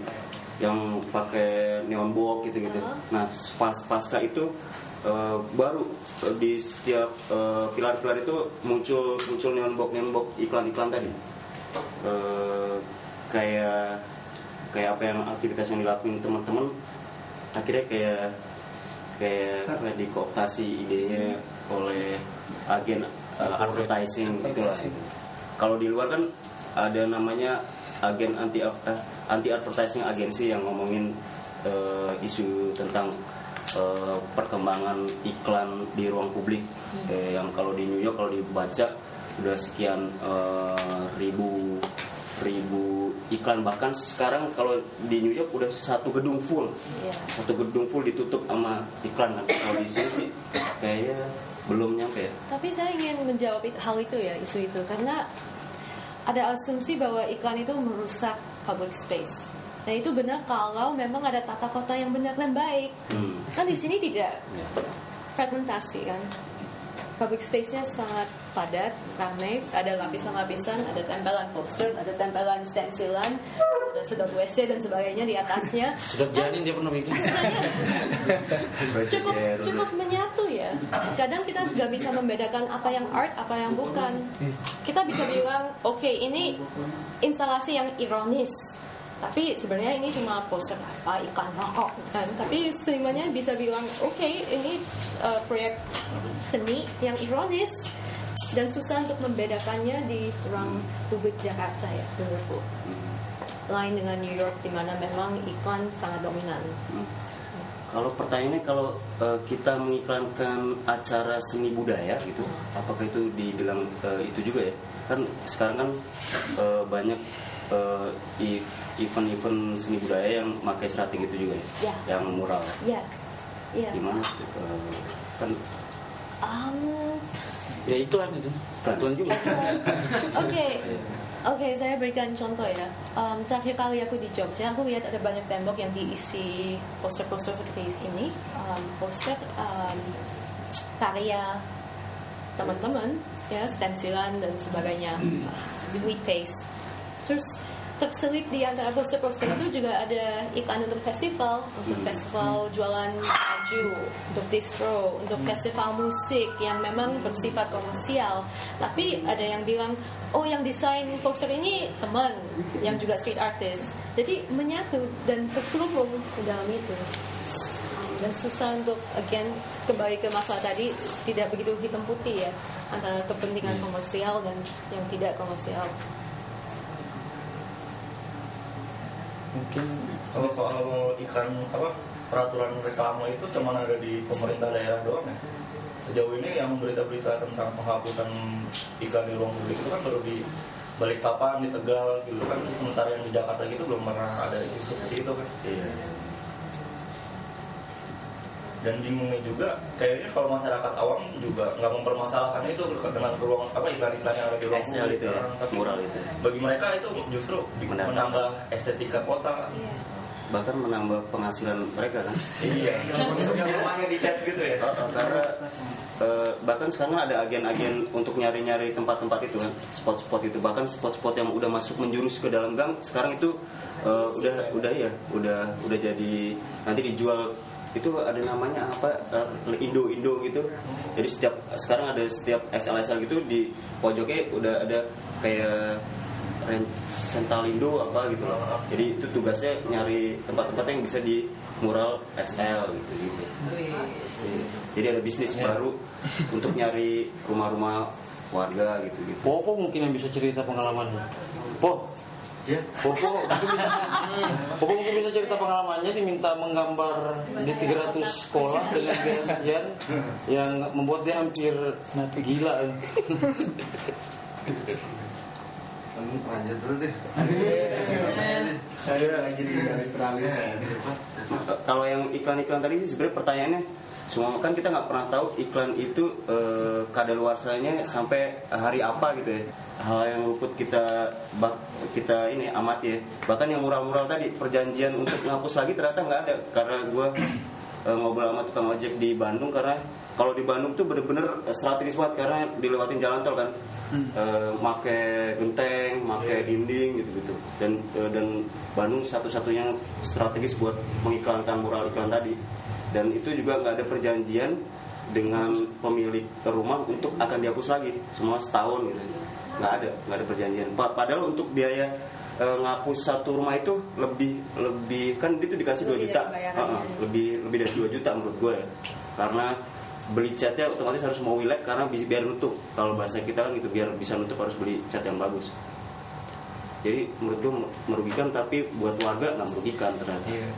[SPEAKER 5] yang pakai neon box gitu. Nah pasca itu baru di setiap pilar-pilar itu muncul neon box iklan tadi. Kayak apa yang aktivitas yang dilakuin teman-teman akhirnya kayak dikooptasi idenya oleh agen advertising gitulah. Kalau di luar kan ada namanya agen anti advertising agency yang ngomongin isu tentang perkembangan iklan di ruang publik. Yang kalau di New York kalau dibaca udah sekian ribu iklan, bahkan sekarang kalau di New York udah satu gedung full ditutup sama iklan. Kalau di sini sih kayaknya belum nyampe ya.
[SPEAKER 2] Tapi saya ingin menjawab hal itu ya, isu itu, karena ada asumsi bahwa iklan itu merusak public space. Dan itu benar kalau memang ada tata kota yang benar dan baik. Kan di sini tidak fragmentasi kan. Public space-nya sangat padat, ramai, ada lapisan-lapisan, ada tempelan poster, ada tempelan stensilan, ada sedot WC dan sebagainya di atasnya.
[SPEAKER 6] Sedot janin dia pernah bikin.
[SPEAKER 2] cukup menyatu ya. Kadang kita nggak bisa membedakan apa yang art, apa yang bukan. Kita bisa bilang, oke, ini instalasi yang ironis. Tapi sebenarnya ini cuma poster apa, iklan rokok kan. Tapi semuanya bisa bilang oke, ini proyek seni yang ironis dan susah untuk membedakannya di ruang publik Jakarta ya menurutku. Lain dengan New York di mana memang iklan sangat dominan.
[SPEAKER 5] Kalau pertanyaannya kalau kita mengiklankan acara seni budaya gitu, apakah itu dibilang itu juga ya? Kan sekarang kan banyak event-event seni budaya yang pakai strategi itu juga ya, yang mural.
[SPEAKER 2] Iya.
[SPEAKER 5] Gimana? Kan
[SPEAKER 6] ya iklan itu. Iklan juga.
[SPEAKER 2] Oke, saya berikan contoh ya. Terakhir kali aku di Jogja, aku lihat ada banyak tembok yang diisi poster-poster seperti ini. Poster karya teman-teman, ya, stensilan dan sebagainya, wheat paste. Terus terselip di antara poster-poster itu juga ada iklan untuk festival jualan baju, untuk distro, untuk festival musik yang memang bersifat komersial. Tapi ada yang bilang, oh yang desain poster ini teman yang juga street artist. Jadi menyatu dan terselubung ke dalam itu. dan susah untuk again kembali ke masalah tadi, tidak begitu hitam putih ya antara kepentingan komersial dan yang tidak komersial.
[SPEAKER 1] Mungkin
[SPEAKER 8] Kalau soal iklan peraturan reklame itu cuma ada di pemerintah daerah doang ya. Sejauh ini yang berita-berita tentang penghapusan iklan di ruang publik itu kan baru di Balikpapan, di Tegal gitu kan. Sementara yang di Jakarta gitu belum pernah ada isu seperti itu kan.
[SPEAKER 5] Iya.
[SPEAKER 8] Dan bingungnya juga kayaknya kalau masyarakat awam juga nggak mempermasalahkan itu dengan ruang iklan-iklan yang ada di ruang
[SPEAKER 5] XL itu ya,
[SPEAKER 8] tapi
[SPEAKER 5] mural itu.
[SPEAKER 8] bagi mereka itu justru menambah estetika kota.
[SPEAKER 5] Bahkan menambah penghasilan mereka kan.
[SPEAKER 8] Iya, yang rumahnya dicat gitu ya.
[SPEAKER 5] Karena bahkan sekarang ada agen-agen untuk nyari-nyari tempat-tempat itu kan, spot-spot itu, bahkan spot-spot yang udah masuk menjurus ke dalam gang sekarang itu udah jadi nanti dijual. Itu ada namanya apa, Indo gitu. Jadi sekarang ada setiap SL gitu di pojoknya udah ada kayak Sental Indo apa gitu loh. Jadi itu tugasnya nyari tempat-tempat yang bisa di mural SL gitu. Jadi ada bisnis baru untuk nyari rumah-rumah warga gitu.
[SPEAKER 6] Popo mungkin yang bisa cerita pengalamannya.
[SPEAKER 8] Ya.
[SPEAKER 6] Popo mungkin bisa cerita pengalamannya, diminta menggambar di 300 sekolah dengan biaya sekian yang membuat dia hampir gila.
[SPEAKER 9] Lanjut dulu deh.
[SPEAKER 4] Saya lagi dari peralis.
[SPEAKER 5] Kalau yang iklan-iklan tadi sih sebenarnya pertanyaannya semua kan kita nggak pernah tahu iklan itu kadaluarsanya sampai hari apa gitu ya. Hal yang luput kita ini amati ya. Bahkan yang mural-mural tadi perjanjian untuk ngapus lagi ternyata nggak ada. Karena gue ngobrol sama tukang ojek di Bandung, karena kalau di Bandung tuh bener-bener strategis banget karena dilewatin jalan tol kan. Make genteng, make dinding gitu-gitu. Dan Bandung satu-satunya strategis buat mengiklankan mural iklan tadi. Dan itu juga nggak ada perjanjian dengan pemilik rumah untuk akan dihapus lagi semua setahun gitu. Nggak ada perjanjian. Padahal untuk biaya ngapus satu rumah itu lebih kan itu dikasih 2 juta. Lebih dari 2 juta menurut gue ya. Karena beli catnya otomatis harus mau wilek karena biar nutup. Kalau bahasa kita kan gitu, biar bisa nutup harus beli cat yang bagus. Jadi menurut gue merugikan, tapi buat warga nggak merugikan ternyata.
[SPEAKER 10] Iya.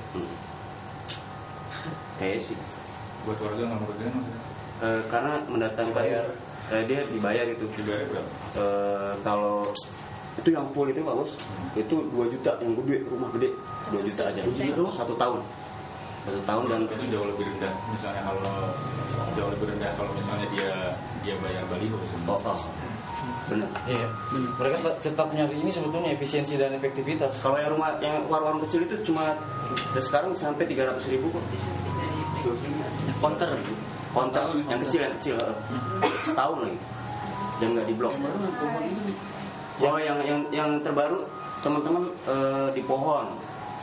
[SPEAKER 5] Kayak sih.
[SPEAKER 10] Buat warga nggak merugikan?
[SPEAKER 5] Karena mendatangkan dia dibayar itu.
[SPEAKER 10] Dibayar berapa?
[SPEAKER 5] Kalau itu yang full itu Pak Bos, itu 2 juta yang gede, rumah gede 2 juta aja. 1 tahun. 1 tahun dan
[SPEAKER 10] itu jauh lebih rendah. Misalnya kalau misalnya dia bayar baliho.
[SPEAKER 5] Benar.
[SPEAKER 6] Iya. Mereka tetap nyari ini sebetulnya efisiensi dan efektivitas.
[SPEAKER 5] Kalau yang warung-warung kecil itu cuma sekarang sampai 300.000 kok. Konter yang kecil setahun lagi dan nggak diblok. Oh yang terbaru teman-teman di pohon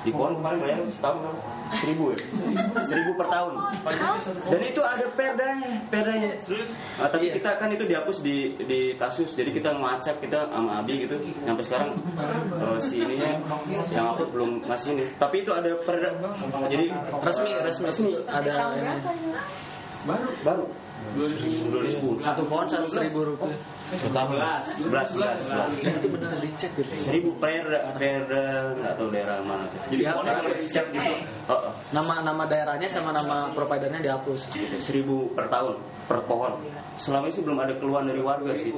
[SPEAKER 5] kemarin bayar setahun 1.000 ya, 1.000 per tahun. Dan itu ada perdanya. Tapi kita kan itu dihapus di kasus, jadi kita ngacak kita sama Abi gitu. Sampai sekarang si ininya yang upload belum masih ini. Tapi itu ada perda. Jadi resmi ada ini. Baru 2.000.
[SPEAKER 1] Satu pohon 100.000 rupiah.
[SPEAKER 5] 11.
[SPEAKER 1] Itu benar dicek gitu.
[SPEAKER 5] 1.000 perda nggak tahu daerah mana.
[SPEAKER 1] Jadi dicek gitu. Nama daerahnya sama nama providernya dihapus.
[SPEAKER 5] 1.000 per tahun per pohon. Selama ini sih belum ada keluhan dari warga sih.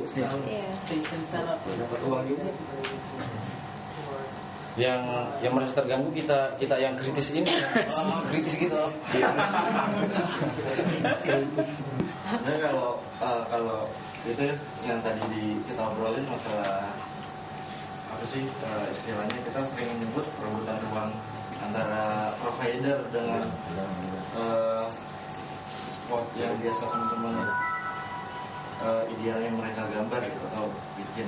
[SPEAKER 6] Yang merasa terganggu kita yang kritis ini. Kritis gitu.
[SPEAKER 9] Nah, kalau itu ya yang tadi kita obrolin masalah apa sih istilahnya, kita sering menyebut perebutan ruang antara provider dengan spot yang biasa teman-teman idealnya mereka gambar gitu atau bikin.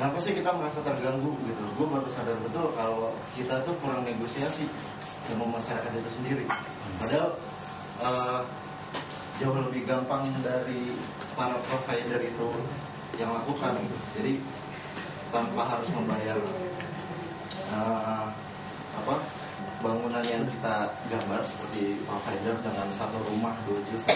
[SPEAKER 9] Kenapa sih kita merasa terganggu gitu? Gue baru sadar betul kalau kita tuh kurang negosiasi sama masyarakat itu sendiri. Padahal jauh lebih gampang dari para provider itu yang lakukan gitu. Jadi tanpa harus membayar bangunan yang kita gambar seperti provider dengan satu rumah 2 juta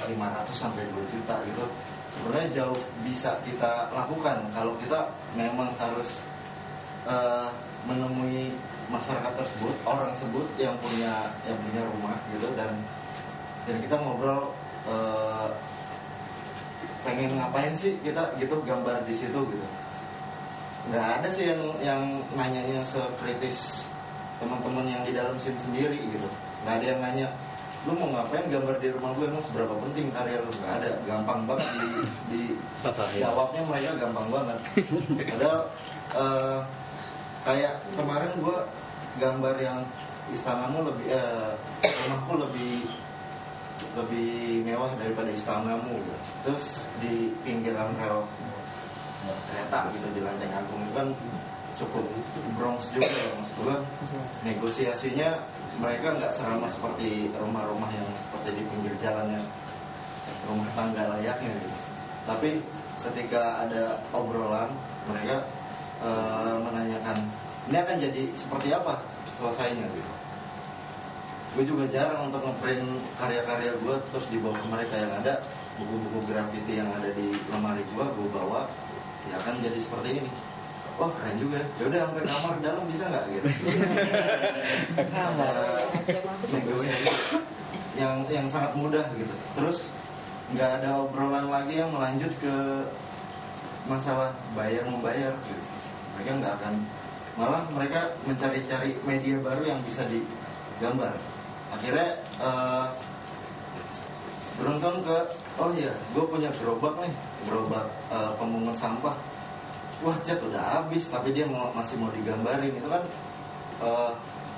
[SPEAKER 9] 500 sampai 2 juta gitu, sebenarnya jauh bisa kita lakukan kalau kita memang harus menemui masyarakat tersebut, orang tersebut yang punya rumah gitu, dan kita ngobrol pengen ngapain sih kita gitu, gambar di situ gitu. Nggak ada sih yang nanyanya sekritis teman-teman yang di dalam scene sendiri gitu. Nggak ada yang nanya, lu mau ngapain gambar di rumah gue, emang seberapa penting karya lu? Nggak ada, gampang banget di jawabnya, mereka gampang banget. Padahal kayak kemarin gue gambar yang istanamu lebih rumahku lebih mewah daripada istanamu gitu. Terus di pinggiran rel kereta gitu di Lenteng Agung itu kan cukup Bronx juga ya, maksud gue negosiasinya mereka nggak seramah seperti rumah-rumah yang seperti di pinggir jalannya, rumah tangga layaknya gitu. Tapi ketika ada obrolan mereka menanyakan ini akan jadi seperti apa selesainya gitu. Gue juga jarang untuk ngeprint karya-karya gue terus dibawa ke mereka. Yang ada buku-buku graffiti yang ada di lemari gue bawa, ya kan jadi seperti ini. Wah keren juga ya, udah sampai kamar dalam bisa nggak gitu. Negosiasi yang sangat mudah gitu. Terus nggak ada obrolan lagi yang melanjut ke masalah bayar membayar gitu. Mereka nggak akan, malah mereka mencari-cari media baru yang bisa digambar. Akhirnya beruntung ke, oh iya gue punya gerobak nih, gerobak pemungut sampah. Wah cat udah habis tapi dia masih mau digambarin. Itu kan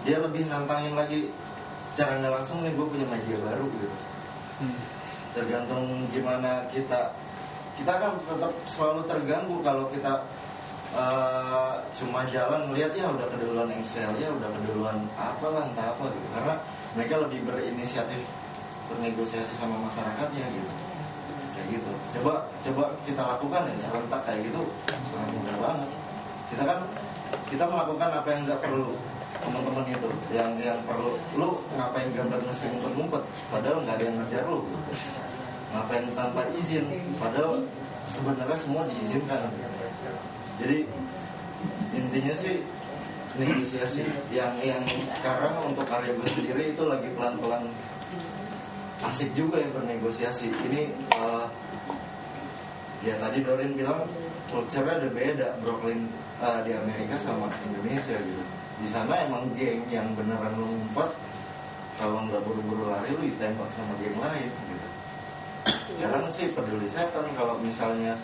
[SPEAKER 9] dia lebih nantangin lagi secara nggak langsung, nih gue punya media baru gitu. Tergantung gimana kita kan tetap selalu terganggu kalau kita cuma jalan melihat ya udah keduluan Excel, ya udah keduluan apalah entah apa gitu. Karena mereka lebih berinisiatif bernegosiasi sama masyarakatnya gitu. Kayak gitu. Coba kita lakukan ya serentak kayak gitu, sangat mudah banget. Kita melakukan apa yang nggak perlu teman-teman itu, yang perlu lu ngapain gambar meski ngumpet-ngumpet, padahal nggak ada yang ngejar lu. Ngapain tanpa izin, padahal sebenarnya semua diizinkan. Jadi intinya sih negosiasi yang sekarang untuk karya gue sendiri itu lagi pelan-pelan asik juga ya bernegosiasi. Ini ya tadi Dorin bilang culture-nya ada beda Brooklyn di Amerika sama Indonesia gitu. Di sana emang geng yang beneran lu ngumpet, kalau nggak buru-buru lari lu ditembak sama geng lain gitu. Sekarang sih peduli setan, kalau misalnya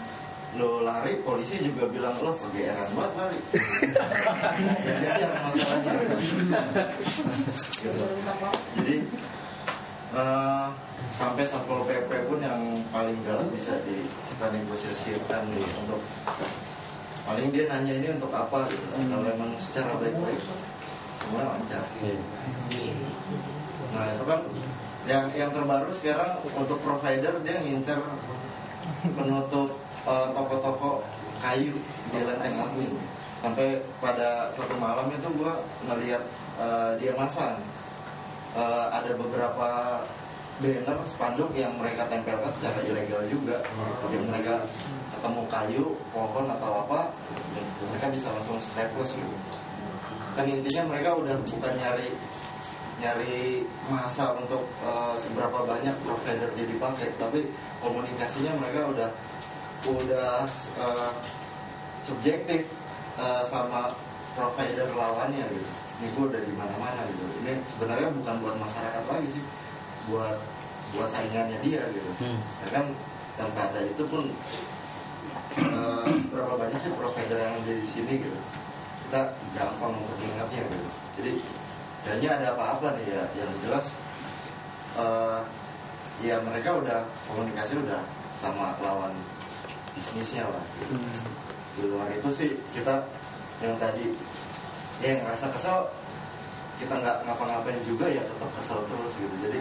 [SPEAKER 9] lo lari, polisi juga bilang lo kegeeran banget lari. Jadi yang masalahnya gitu. Jadi sampai Satpol PP pun yang paling galak bisa kita negosiasikan untuk, paling dia nanya ini untuk apa gitu. Kalau emang secara baik-baik semua lancar. Nah itu kan yang terbaru sekarang untuk provider, dia ngincer penutup toko-toko kayu di Lenteng Agung. Sampai pada suatu malam itu gue ngeliat dia masang ada beberapa banner spanduk yang mereka tempelkan secara ilegal juga. Jadi mereka ketemu kayu, pohon atau apa, mereka bisa langsung straples gitu. Kan intinya mereka udah bukan nyari masa untuk seberapa banyak provider dia dipakai, tapi komunikasinya mereka udah subjektif sama provider lawannya gitu. Ini gue udah di mana-mana gitu. Ini sebenarnya bukan buat masyarakat lagi sih, buat saingannya dia gitu. Ya kan tanpa ada itu pun seberapa banyak sih provider yang ada di sini gitu. Kita gampang untuk mengingatnya gitu. Jadi kayaknya ada apa-apa nih ya, yang jelas ya mereka udah komunikasi udah sama lawan bisnisnya lah gitu. Di luar itu sih kita yang tadi yang ngerasa kesel, kita nggak ngapa-ngapain juga ya tetap kesel terus gitu. Jadi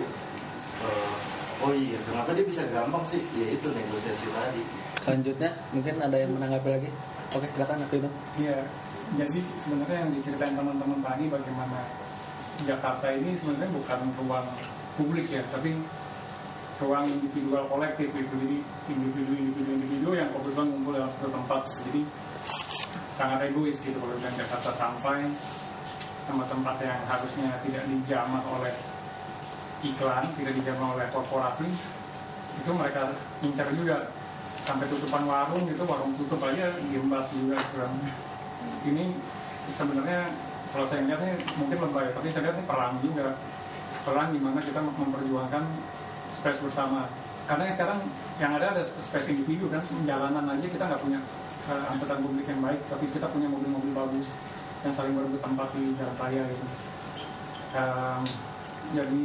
[SPEAKER 9] oh iya kenapa dia bisa gampang sih, ya itu negosiasi tadi.
[SPEAKER 1] Selanjutnya mungkin ada yang menanggapi lagi. Oke silakan aku itu.
[SPEAKER 11] Iya, jadi sebenarnya yang diceritain teman-teman tadi bagaimana Jakarta ini sebenarnya bukan ruang publik ya, tapi ruang individual kolektif gitu. Jadi individu yang kebetulan ngumpul dalam satu tempat. Jadi sangat egois gitu kalau bilang Jakarta, sampai tempat-tempat yang harusnya tidak dijamah oleh iklan, tidak dijamah oleh korporasi, itu mereka incar juga. Sampai tutupan warung gitu, warung tutup aja diembat juga. Ini sebenarnya kalau saya lihatnya mungkin lebay, tapi saya lihat ini perang juga. Perang gimana kita memperjuangkan space bersama. Karena yang sekarang yang ada space individu kan, jalanan aja kita nggak punya angkutan publik yang baik, tapi kita punya mobil-mobil bagus yang saling berebut tempat di jalan raya gitu. Jadi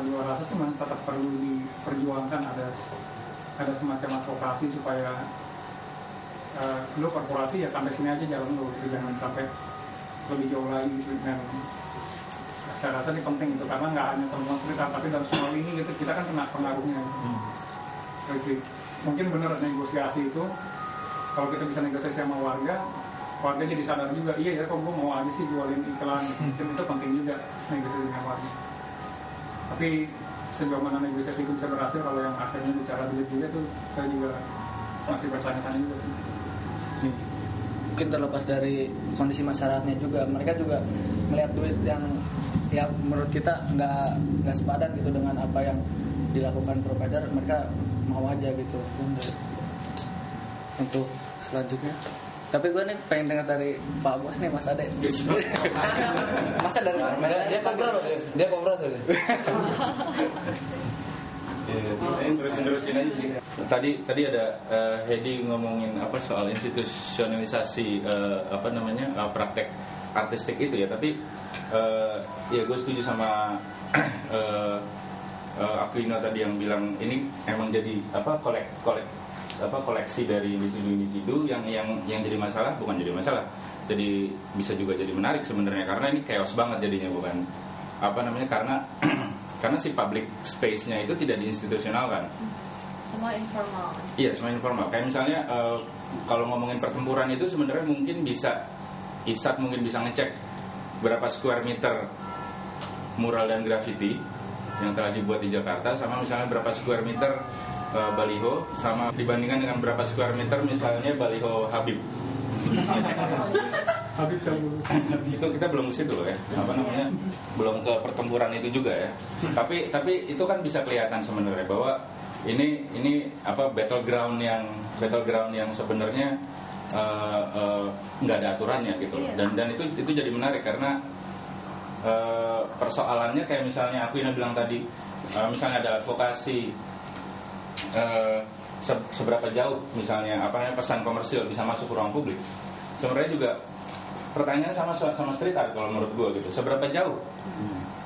[SPEAKER 11] gua rasa sih memang tetap perlu diperjuangkan, ada semacam advokasi supaya lu korporasi ya sampai sini aja jalan lu gitu, jangan sampai lebih jauh lagi gitu. Dan saya rasa ini penting gitu, karena nggak hanya teman street art, tapi dalam semua ini gitu kita kan kena pengaruhnya. Jadi mungkin benar negosiasi itu, kalau kita bisa negosiasi sama warga jadi sadar juga, iya ya kok gue mau aja sih jualin iklan, mungkin itu penting juga negosiasi dengan warga. Tapi sejauh mana negosiasi itu bisa berhasil kalau yang akhirnya bicara duit juga tuh saya juga masih bertanya-tanya juga sih.
[SPEAKER 1] Mungkin terlepas dari kondisi masyarakatnya juga, mereka juga melihat duit yang ya menurut kita nggak sepadan gitu dengan apa yang dilakukan provider, mereka mau aja gitu. Untuk selanjutnya, tapi gue nih pengen dengar dari Pak Bos nih, Mas Ade. Masa dari
[SPEAKER 6] dia kobra tuh.
[SPEAKER 10] Terusin aja sih. Tadi ada Hedi ngomongin soal institusionalisasi praktek artistik itu ya. Tapi ya gue setuju sama Aquino tadi yang bilang ini emang jadi koleksi dari individu yang jadi masalah, bukan jadi masalah. Jadi bisa juga jadi menarik sebenarnya, karena ini chaos banget jadinya, bukan karena si public space-nya itu tidak diinstitusionalkan.
[SPEAKER 2] Semua informal.
[SPEAKER 10] Iya, semua informal. Kayak misalnya kalau ngomongin pertempuran itu sebenarnya mungkin bisa ISAT mungkin bisa ngecek berapa square meter mural dan graffiti yang telah dibuat di Jakarta, sama misalnya berapa square meter baliho, sama dibandingkan dengan berapa square meter misalnya baliho Habib. Itu kita belum ke situ loh ya, belum ke pertempuran itu juga ya. Tapi itu kan bisa kelihatan sebenarnya bahwa ini battleground yang sebenarnya nggak ada aturannya gitu. Dan itu jadi menarik karena persoalannya kayak misalnya Aquino bilang tadi, misalnya ada advokasi seberapa jauh misalnya pesan komersil bisa masuk ke ruang publik. Sebenarnya juga pertanyaan sama street art kalau menurut gue gitu, seberapa jauh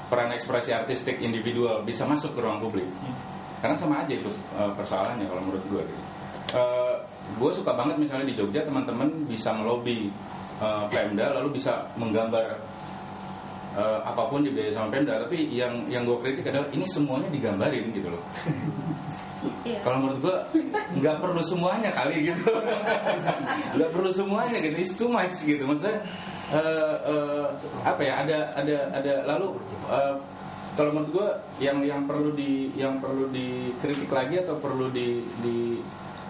[SPEAKER 10] peran ekspresi artistik individual bisa masuk ke ruang publik. Karena sama aja itu persoalannya kalau menurut gue gitu. Gue suka banget misalnya di Jogja teman-teman bisa melobi Pemda, lalu bisa menggambar apapun dibiayai sama Pemda, tapi yang gue kritik adalah ini semuanya digambarin gitu loh. Kalau menurut gue nggak perlu semuanya kali gitu, nggak perlu semuanya gitu, it's too much gitu. Maksudnya ada lalu kalau menurut gue yang perlu dikritik lagi atau perlu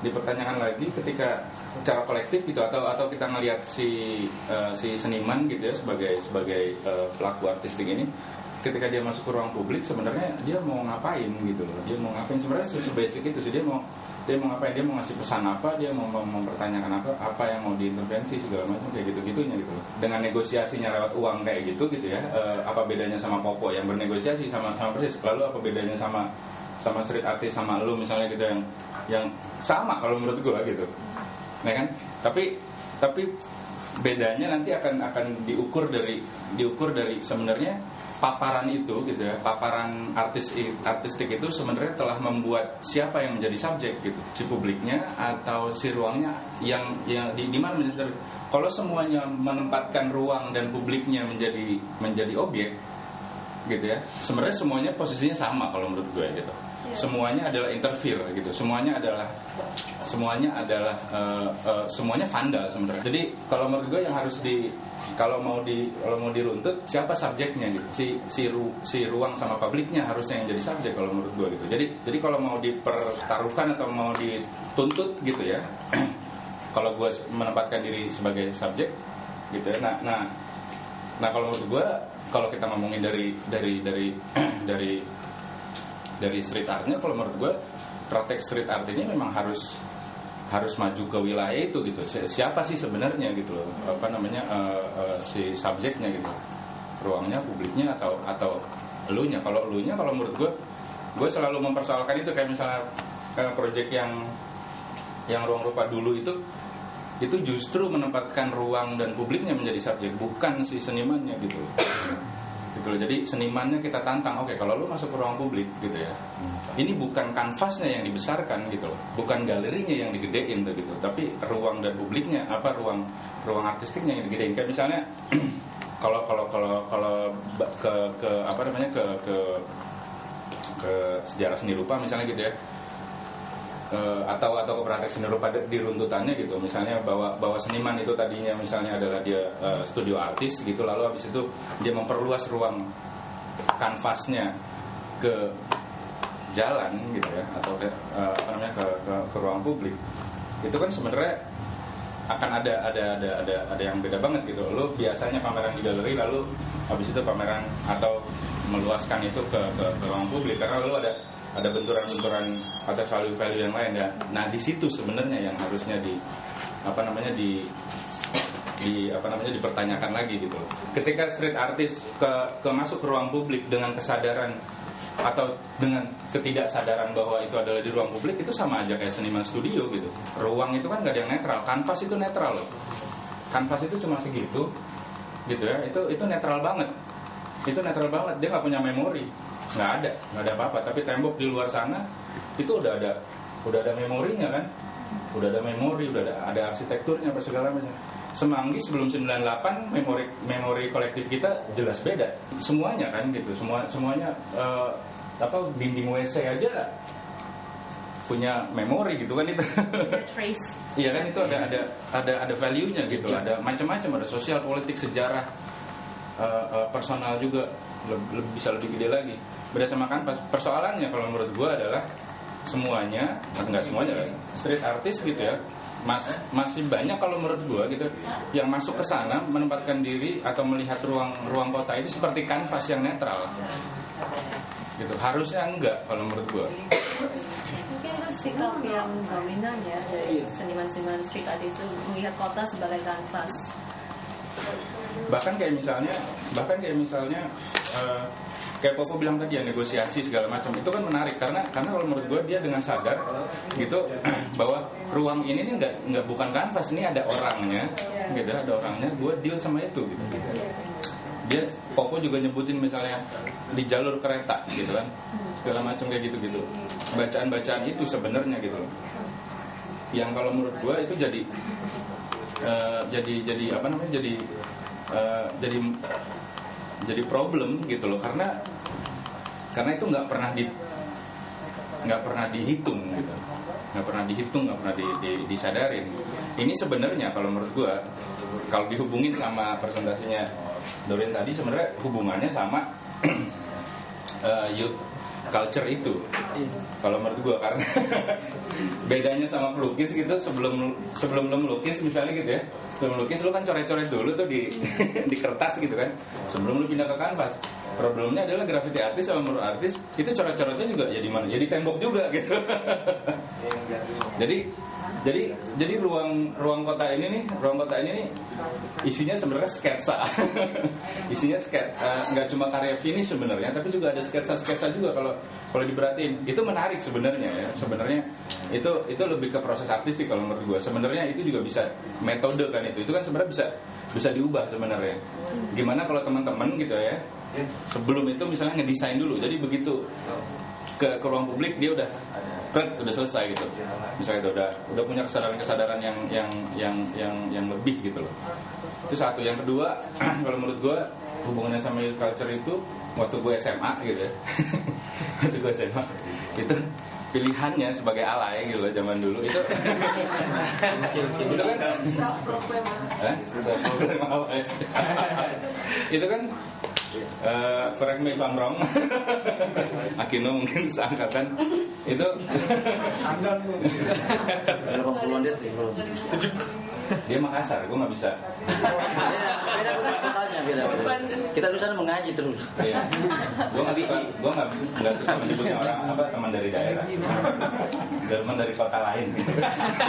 [SPEAKER 10] dipertanyakan lagi ketika cara kolektif gitu, atau kita ngelihat si seniman gitu ya sebagai pelaku artistik ini, ketika dia masuk ke ruang publik sebenarnya dia mau ngapain gitu loh. Dia mau ngapain sebenarnya basic itu sih, dia mau ngapain, dia mau ngasih pesan apa, dia mau mempertanyakan apa yang mau diintervensi segala macam kayak gitu-gitunya gitu loh. Dengan negosiasinya lewat uang kayak gitu ya. Apa bedanya sama Popo yang bernegosiasi sama persis, lalu apa bedanya sama street artist sama lu misalnya gitu yang sama kalau menurut gua gitu. Nah kan? Tapi bedanya nanti akan diukur dari sebenarnya paparan itu gitu ya, paparan artistik itu sebenarnya telah membuat siapa yang menjadi subjek gitu, si publiknya atau si ruangnya yang di mana menjadi. Kalau semuanya menempatkan ruang dan publiknya menjadi objek gitu ya, sebenarnya semuanya posisinya sama kalau menurut gue gitu. Semuanya adalah interfere gitu, semuanya semuanya vandal sebenarnya. Jadi kalau menurut gue yang harus kalau mau diruntut siapa subjeknya gitu, si ruang sama publiknya harusnya yang jadi subjek kalau menurut gue gitu. Jadi kalau mau dipertaruhkan atau mau dituntut gitu ya, kalau gue menempatkan diri sebagai subjek gitu ya. Nah kalau menurut gue, kalau kita ngomongin dari street artnya, kalau menurut gue praktek street art ini memang harus maju ke wilayah itu gitu. Siapa sih sebenarnya gitu loh, si subjeknya gitu, ruangnya, publiknya atau elunya. Kalau elunya, kalau menurut gue selalu mempersoalkan itu, kayak misalnya proyek yang Ruang Rupa dulu itu justru menempatkan ruang dan publiknya menjadi subjek, bukan si senimannya gitu loh. Jadi senimannya kita tantang, oke, kalau lu masuk ke ruang publik gitu ya, ini bukan kanvasnya yang dibesarkan gitu loh, bukan galerinya yang digedein gitu, tapi ruang dan publiknya, ruang artistiknya yang digedein. Kayak misalnya kalau ke sejarah seni rupa misalnya gitu ya, atau ke praktek seni rupa di runtutannya gitu, misalnya bahwa seniman itu tadinya misalnya adalah dia studio artis gitu, lalu habis itu dia memperluas ruang kanvasnya ke jalan gitu ya, atau ke ruang publik, itu kan sebenarnya akan ada yang beda banget gitu. Lo biasanya pameran di galeri, lalu habis itu pameran atau meluaskan itu ke ruang publik, karena lo ada benturan-benturan atau value-value yang lain ya. Nah di situ sebenarnya yang harusnya dipertanyakan lagi gitu. Ketika street artist masuk ke ruang publik dengan kesadaran atau dengan ketidaksadaran bahwa itu adalah di ruang publik, itu sama aja kayak seniman studio gitu. Ruang itu kan nggak ada yang netral, kanvas itu netral loh. Kanvas itu cuma segitu gitu ya. Itu netral banget. Itu netral banget. Dia nggak punya memori. Nggak ada apa-apa. Tapi tembok di luar sana itu udah ada memorinya kan, udah ada memori, udah ada arsitekturnya, apa segala macam. Semanggi sebelum 98 memori kolektif kita jelas beda semuanya kan gitu, semuanya dinding WC aja punya memori gitu kan itu.
[SPEAKER 2] Trace.
[SPEAKER 10] Iya kan, itu ada value-nya gitu, ada macam-macam, ada sosial, politik, sejarah, personal juga bisa lebih gede lagi. Beda sama kan persoalannya kalau menurut gue adalah semuanya, enggak semuanya lah, street artist gitu ya, masih banyak kalau menurut gue gitu yang masuk ke sana menempatkan diri atau melihat ruang kota itu seperti kanvas yang netral gitu. Harusnya enggak kalau menurut gue.
[SPEAKER 2] Mungkin itu sikap yang dominan ya dari seniman-seniman street art itu, melihat kota sebagai kanvas.
[SPEAKER 10] Bahkan kayak misalnya kayak Popo bilang tadi ya, negosiasi segala macam itu kan menarik karena kalau menurut gue dia dengan sadar gitu bahwa ruang ini nih nggak bukan kanvas, ini ada orangnya gitu, ada orangnya, gue deal sama itu gitu. Dia Popo juga nyebutin misalnya di jalur kereta gitu kan, segala macam kayak gitu bacaan itu sebenarnya gitu yang kalau menurut gue itu jadi problem gitu loh, karena itu nggak pernah dihitung gitu, nggak pernah disadarin. Ini sebenarnya kalau menurut gue, kalau dihubungin sama presentasinya Doreen tadi, sebenarnya hubungannya sama youth culture itu. Kalau menurut gue, karena bedanya sama pelukis gitu, sebelum lo melukis misalnya gitu ya, sebelum melukis lo kan coret-coret dulu tuh di kertas gitu kan, sebelum lo pindah ke kanvas. Problemnya adalah graffiti artis sama mural artis itu coret-coretnya juga ya di mana? Ya di tembok juga gitu. Jadi ruang kota ini nih isinya sebenarnya sketsa. Isinya nggak cuma karya finish sebenarnya, tapi juga ada sketsa juga kalau diperhatiin. Itu menarik sebenarnya ya. Sebenarnya itu lebih ke proses artistik kalau menurut gue. Sebenarnya itu juga bisa metode kan itu. Itu kan sebenarnya bisa diubah sebenarnya. Gimana kalau teman-teman gitu ya, sebelum itu misalnya ngedesain dulu. Jadi begitu ke ruang publik dia udah selesai gitu. Misalnya itu udah punya kesadaran yang lebih gitu loh. Itu satu. Yang kedua, kalau menurut gue hubungannya sama culture itu waktu gue SMA gitu ya. Waktu gue SMA itu pilihannya sebagai alay gitu loh zaman dulu itu itu kan self-proclaim alay itu kan correct me if I'm wrong Akino mungkin seangkatan itu
[SPEAKER 6] 80-an
[SPEAKER 10] dia Makassar, gue nggak bisa.
[SPEAKER 6] Beda kotanya, beda. Kita di sana mengaji terus.
[SPEAKER 10] Iya. Gue nggak suka menyebutnya orang teman dari daerah, teman dari kota lain.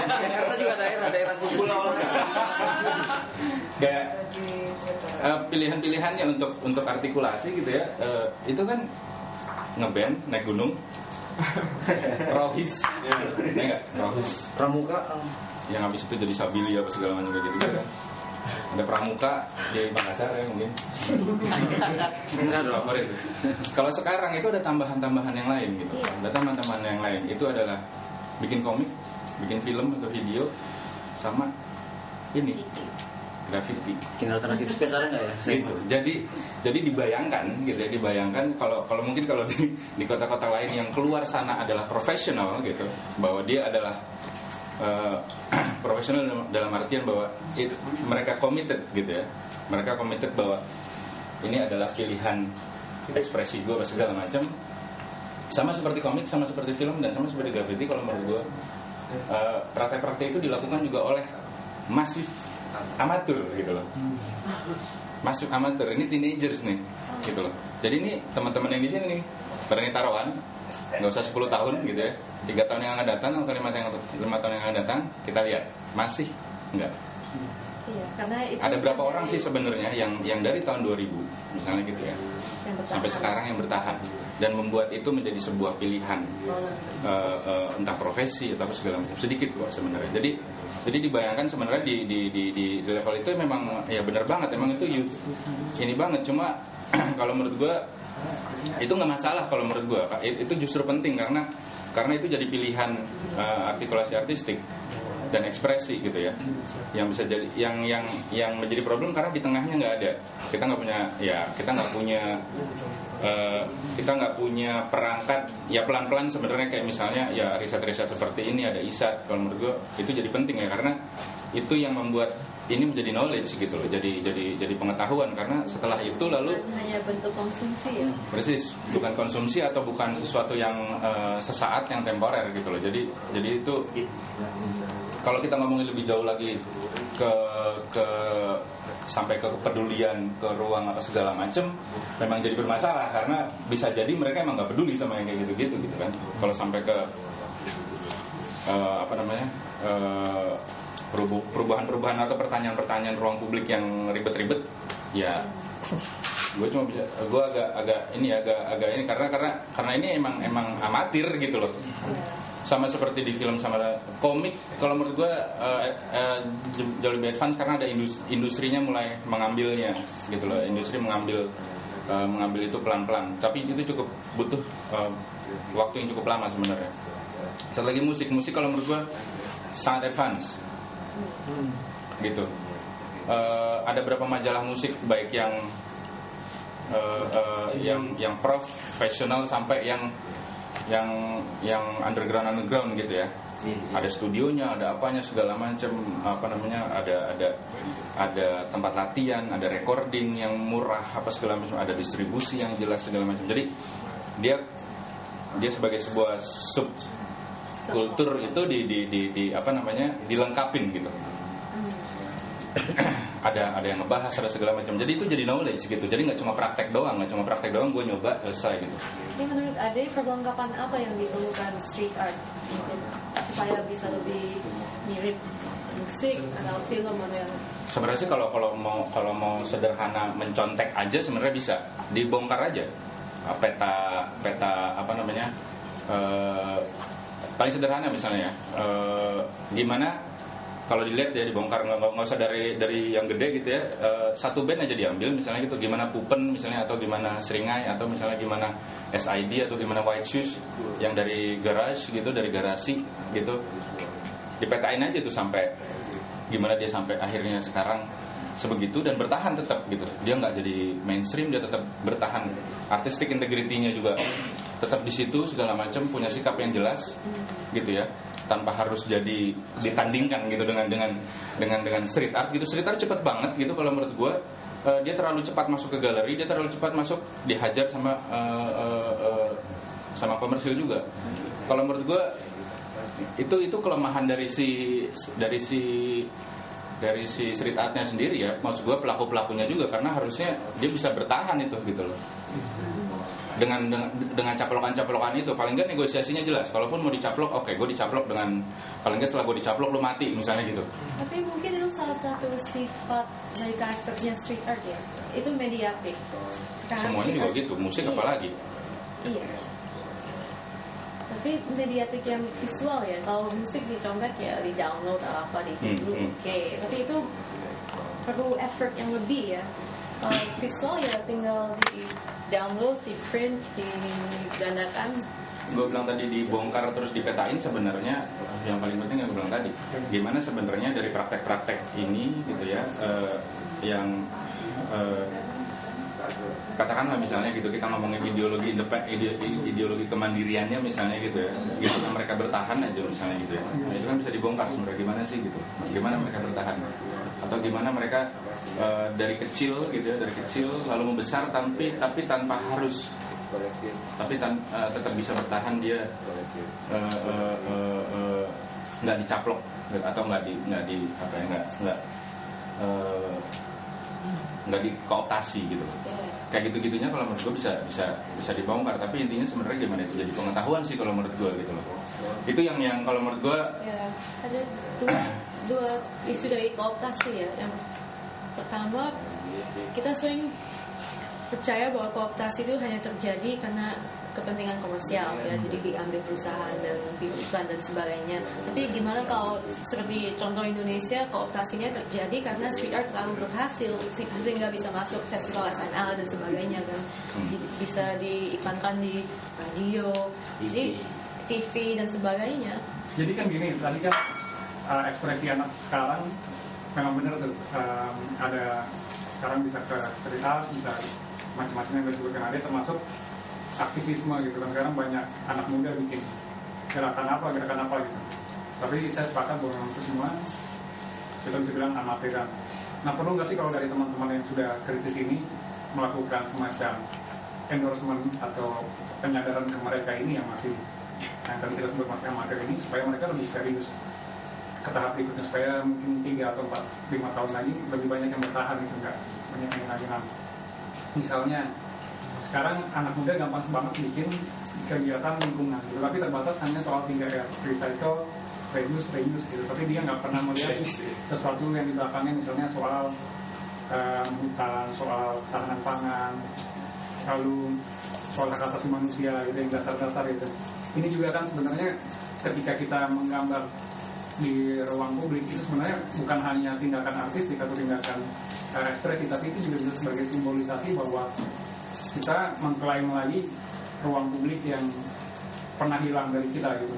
[SPEAKER 6] Jakarta juga daerah khusus.
[SPEAKER 10] Kayak pilihan-pilihannya untuk artikulasi gitu ya, itu kan ngeband naik gunung, rohis, ya nggak rohis,
[SPEAKER 6] pramuka.
[SPEAKER 10] Yang habis itu jadi sabili apa segala macam kayak gitu kan. Ada pramuka di Makassar ya mungkin. Favorit itu. Kalau sekarang itu ada tambahan-tambahan yang lain gitu. Ada tambahan-tambahan yang lain. Itu adalah bikin komik, bikin film atau video, sama ini graffiti.
[SPEAKER 6] Bikin alternatif space ada nggak ya?
[SPEAKER 10] Gitu. Jadi dibayangkan gitu ya, dibayangkan kalau mungkin kalau di kota-kota lain yang keluar sana adalah profesional gitu, bahwa dia adalah profesional dalam artian bahwa mereka committed gitu ya, mereka committed bahwa ini adalah pilihan ekspresi gue segala macam, sama seperti komik, sama seperti film, dan sama seperti graffiti. Kalau menurut gue praktek-praktek itu dilakukan juga oleh masif amatur gitu loh, masif amatur, ini teenagers nih gitu loh. Jadi ini teman-teman yang di sini nih berani taruhan, nggak usah 10 tahun gitu ya, 3 tahun yang akan datang atau 5 tahun yang akan datang, kita lihat masih enggak.
[SPEAKER 2] Iya, karena itu
[SPEAKER 10] ada berapa orang sih sebenarnya yang dari tahun 2000 misalnya gitu ya, sampai sekarang yang bertahan dan membuat itu menjadi sebuah pilihan, entah profesi atau segala macam, sedikit kok sebenarnya. Jadi dibayangkan sebenarnya di level itu memang ya benar banget, emang itu youth ini banget. Cuma kalau menurut gue itu nggak masalah, kalau menurut gue itu justru penting karena itu jadi pilihan artikulasi artistik dan ekspresi gitu ya, yang bisa jadi yang menjadi problem karena di tengahnya nggak ada, kita nggak punya perangkat ya. Pelan-pelan sebenarnya kayak misalnya ya riset-riset seperti ini, ada ISAT, kalau menurut gue itu jadi penting ya, karena itu yang membuat ini menjadi knowledge gitu loh, jadi pengetahuan, karena setelah itu lalu
[SPEAKER 2] hanya bentuk konsumsi ya.
[SPEAKER 10] Persis, bukan konsumsi atau bukan sesuatu yang sesaat, yang temporer gitu loh. Jadi itu kalau kita ngomongin lebih jauh lagi ke sampai ke kepedulian, ke ruang atau segala macam, memang jadi bermasalah karena bisa jadi mereka emang nggak peduli sama yang kayak gitu kan. Kalau sampai ke perubahan-perubahan atau pertanyaan-pertanyaan ruang publik yang ribet-ribet, ya gue agak ini karena ini emang amatir gitu loh. Sama seperti di film sama komik, kalau menurut gue jauh lebih advance karena ada industrinya mulai mengambilnya gitu loh. Industri mengambil itu pelan-pelan, tapi itu cukup butuh waktu yang cukup lama sebenarnya. Satu lagi musik kalau menurut gue sangat advance gitu. Ada beberapa majalah musik baik yang profesional sampai yang underground gitu ya. Ada studionya, ada apanya segala macam, ada tempat latihan, ada recording yang murah apa segala macam, ada distribusi yang jelas segala macam. Jadi dia sebagai sebuah subkultur itu dilengkapin gitu. ada yang ngebahas, ada segala macam. Jadi itu jadi knowledge gitu. Jadi nggak cuma praktek doang gue nyoba selesai gitu.
[SPEAKER 2] Ini menurut Ade perlengkapan apa yang diperlukan street art untuk supaya bisa lebih mirip musik atau film atau yang?
[SPEAKER 10] Sebenarnya sih kalau mau sederhana mencontek aja sebenarnya bisa dibongkar aja peta paling sederhana misalnya gimana kalau dilihat ya, dibongkar, nggak usah dari yang gede gitu ya, satu band aja diambil misalnya gitu, gimana Pupen misalnya, atau gimana Seringai, atau misalnya gimana SID, atau gimana White Shoes yang dari garage gitu, dari garasi gitu, dipetain aja tuh sampai gimana dia sampai akhirnya sekarang sebegitu dan bertahan tetap gitu. Dia nggak jadi mainstream, dia tetap bertahan, artistic integrity-nya juga tetap di situ segala macam, punya sikap yang jelas gitu ya, tanpa harus jadi ditandingkan gitu dengan street art gitu. Street art cepet banget gitu kalau menurut gue. Dia terlalu cepat masuk ke galeri, dia terlalu cepat masuk, dihajar sama komersil juga. Kalau menurut gue itu kelemahan dari si street artnya sendiri ya. Maksud gue pelakunya juga, karena harusnya dia bisa bertahan itu gitu loh. Dengan caplokan itu paling nggak negosiasinya jelas. Kalaupun mau dicaplok, oke, gue dicaplok dengan, paling nggak setelah gue dicaplok lu mati misalnya gitu.
[SPEAKER 2] Tapi mungkin itu salah satu sifat dari karakternya street art ya, itu mediatik.
[SPEAKER 10] Semuanya juga gitu, musik apalagi.
[SPEAKER 2] Iya. Tapi mediatik yang visual ya, kalau musik dicontek ya di download atau apa di dulu, oke. Tapi itu perlu effort yang lebih ya. Kalau visual ya tinggal di download, di print, digandakan.
[SPEAKER 10] Gue bilang tadi dibongkar terus dipetain, sebenarnya yang paling penting yang gue bilang tadi, gimana sebenarnya dari praktek-praktek ini gitu ya, yang katakanlah misalnya gitu, kita ngomongin ideologi kemandiriannya misalnya gitu ya, gimana mereka bertahan aja misalnya gitu ya, nah, itu kan bisa dibongkar sebenarnya gimana sih gitu, gimana mereka bertahan, atau gimana mereka dari kecil gitu ya, dari kecil lalu membesar tapi tanpa harus, tapi tetap bisa bertahan, dia nggak dicaplok atau nggak dikooptasi gitu. Kayak gitu-gitunya kalau menurut gue bisa dibongkar, tapi intinya sebenarnya gimana itu jadi pengetahuan sih kalau menurut gue gitu loh. Itu yang kalau menurut gue
[SPEAKER 2] ya, ada dua isu dari kooptasi ya. Yang pertama, kita sering percaya bahwa kooptasi itu hanya terjadi karena kepentingan komersial ya, jadi diambil perusahaan dan iklan dan sebagainya. Tapi gimana kalau seperti contoh Indonesia, kooptasinya terjadi karena street art terlalu berhasil sehingga bisa masuk festival SNL dan sebagainya kan, bisa diiklankan di radio, jadi TV dan sebagainya.
[SPEAKER 11] Jadi kan gini, tadi kan ekspresi anak sekarang memang benar tuh, ada sekarang bisa ke street art, bisa macam-macam yang disebutkan ada, termasuk aktivisme gitu kan. Sekarang banyak anak muda bikin gerakan apa gitu. Tapi saya sepakat bahwa itu semua kita bisa bilang amatiran. Nah, perlu nggak sih kalau dari teman-teman yang sudah kritis ini melakukan semacam endorsement atau penyadaran ke mereka ini yang masih, yang tadi kita sebut masih amatir ini, supaya mereka lebih serius ke tahap berikutnya, supaya mungkin 3 atau 4-5 tahun lagi lebih banyak yang bertahan gitu, nggak banyak yang ngajukan. Misalnya sekarang anak muda gampang banget bikin kegiatan lingkungan gitu, tapi terbatas hanya soal 3R, recycle, reuse gitu. Tapi dia nggak pernah melihat sesuatu yang di belakangnya, misalnya soal hutan, soal ketahanan pangan, lalu soal hak asasi manusia gitu, yang dasar-dasar itu. Ini juga kan sebenarnya ketika kita menggambar di ruang publik itu sebenarnya bukan hanya tindakan artistik atau tindakan ekspresi, tapi itu juga bisa sebagai simbolisasi bahwa kita mengklaim lagi ruang publik yang pernah hilang dari kita gitu.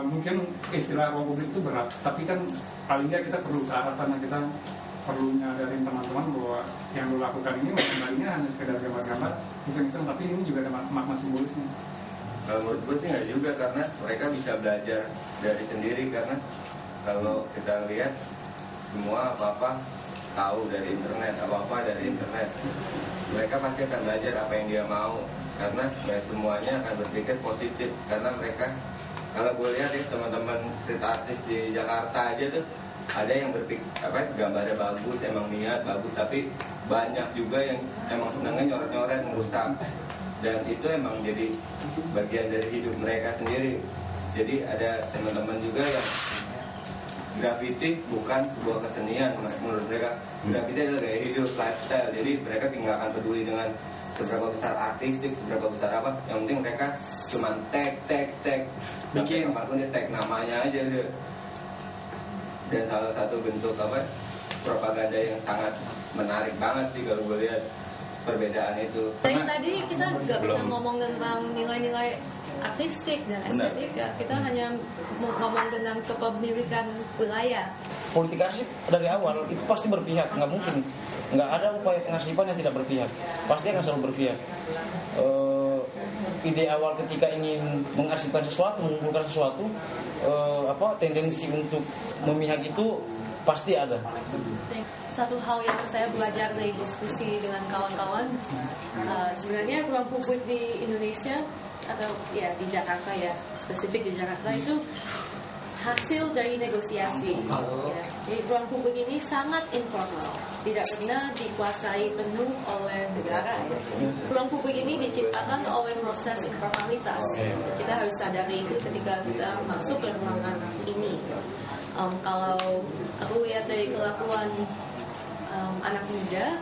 [SPEAKER 11] Mungkin istilah ruang publik itu berat, tapi kan paling nggak kita perlu ke arah sana. Kita perlu nyadarin teman-teman bahwa yang lo lakukan ini sebenarnya hanya sekedar gambar-gambar iseng-iseng, tapi ini juga ada makna simbolisnya.
[SPEAKER 12] Menurut gue sih nggak juga, karena mereka bisa belajar dari sendiri. Karena kalau kita lihat semua apa-apa tahu dari internet, apa-apa dari internet, mereka pasti akan belajar apa yang dia mau, karena semuanya akan berpikir positif. Karena mereka, kalau gue lihat ya teman-teman street artist di Jakarta aja tuh, ada yang berpikir gambarnya bagus, emang niat bagus, tapi banyak juga yang emang senangnya nyoret-nyoret, merusak, dan itu emang jadi bagian dari hidup mereka sendiri. Jadi ada teman-teman juga yang graffiti bukan sebuah kesenian menurut mereka. Graffiti adalah gaya hidup, lifestyle. Jadi mereka tidak akan peduli dengan seberapa besar artistik, seberapa besar apa. Yang penting mereka cuma tag. Bikin apapun dia tag namanya aja deh. Dan salah satu bentuk propaganda yang sangat menarik banget sih kalau gue lihat perbedaan itu.
[SPEAKER 2] Tadi kita nggak pernah ngomong tentang nilai-nilai artistik dan estetika. Kita hanya ngomong tentang kepemilikan wilayah.
[SPEAKER 6] Politik arsip dari awal itu pasti berpihak, nggak mungkin. Nggak ada upaya pengarsipan yang tidak berpihak. Pasti akan selalu berpihak. ide awal ketika ingin mengarsipkan sesuatu, mengumpulkan sesuatu, tendensi untuk memihak itu pasti ada.
[SPEAKER 2] Satu hal yang saya belajar dari diskusi dengan kawan-kawan, sebenarnya ruang publik di Indonesia atau ya di Jakarta ya, spesifik di Jakarta itu hasil dari negosiasi. Ya. Jadi ruang publik ini sangat informal, tidak pernah dikuasai penuh oleh negara. Ya. Ruang publik ini diciptakan oleh proses informalitas. Kita harus sadari itu ketika kita masuk ke ruangan ini. Kalau aku lihat dari kelakuan anak muda,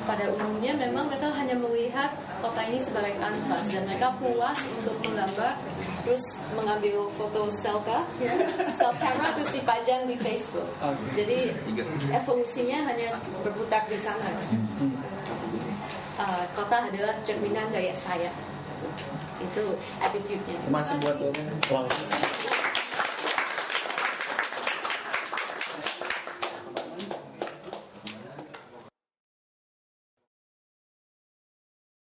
[SPEAKER 2] pada umumnya memang mereka hanya melihat kota ini sebagai kanvas dan mereka puas untuk menggambar, terus mengambil foto self camera terus dipajang di Facebook. Jadi evolusinya hanya berputar di sana. Kota adalah cerminan dari saya. Itu attitude-nya.
[SPEAKER 1] Masih buat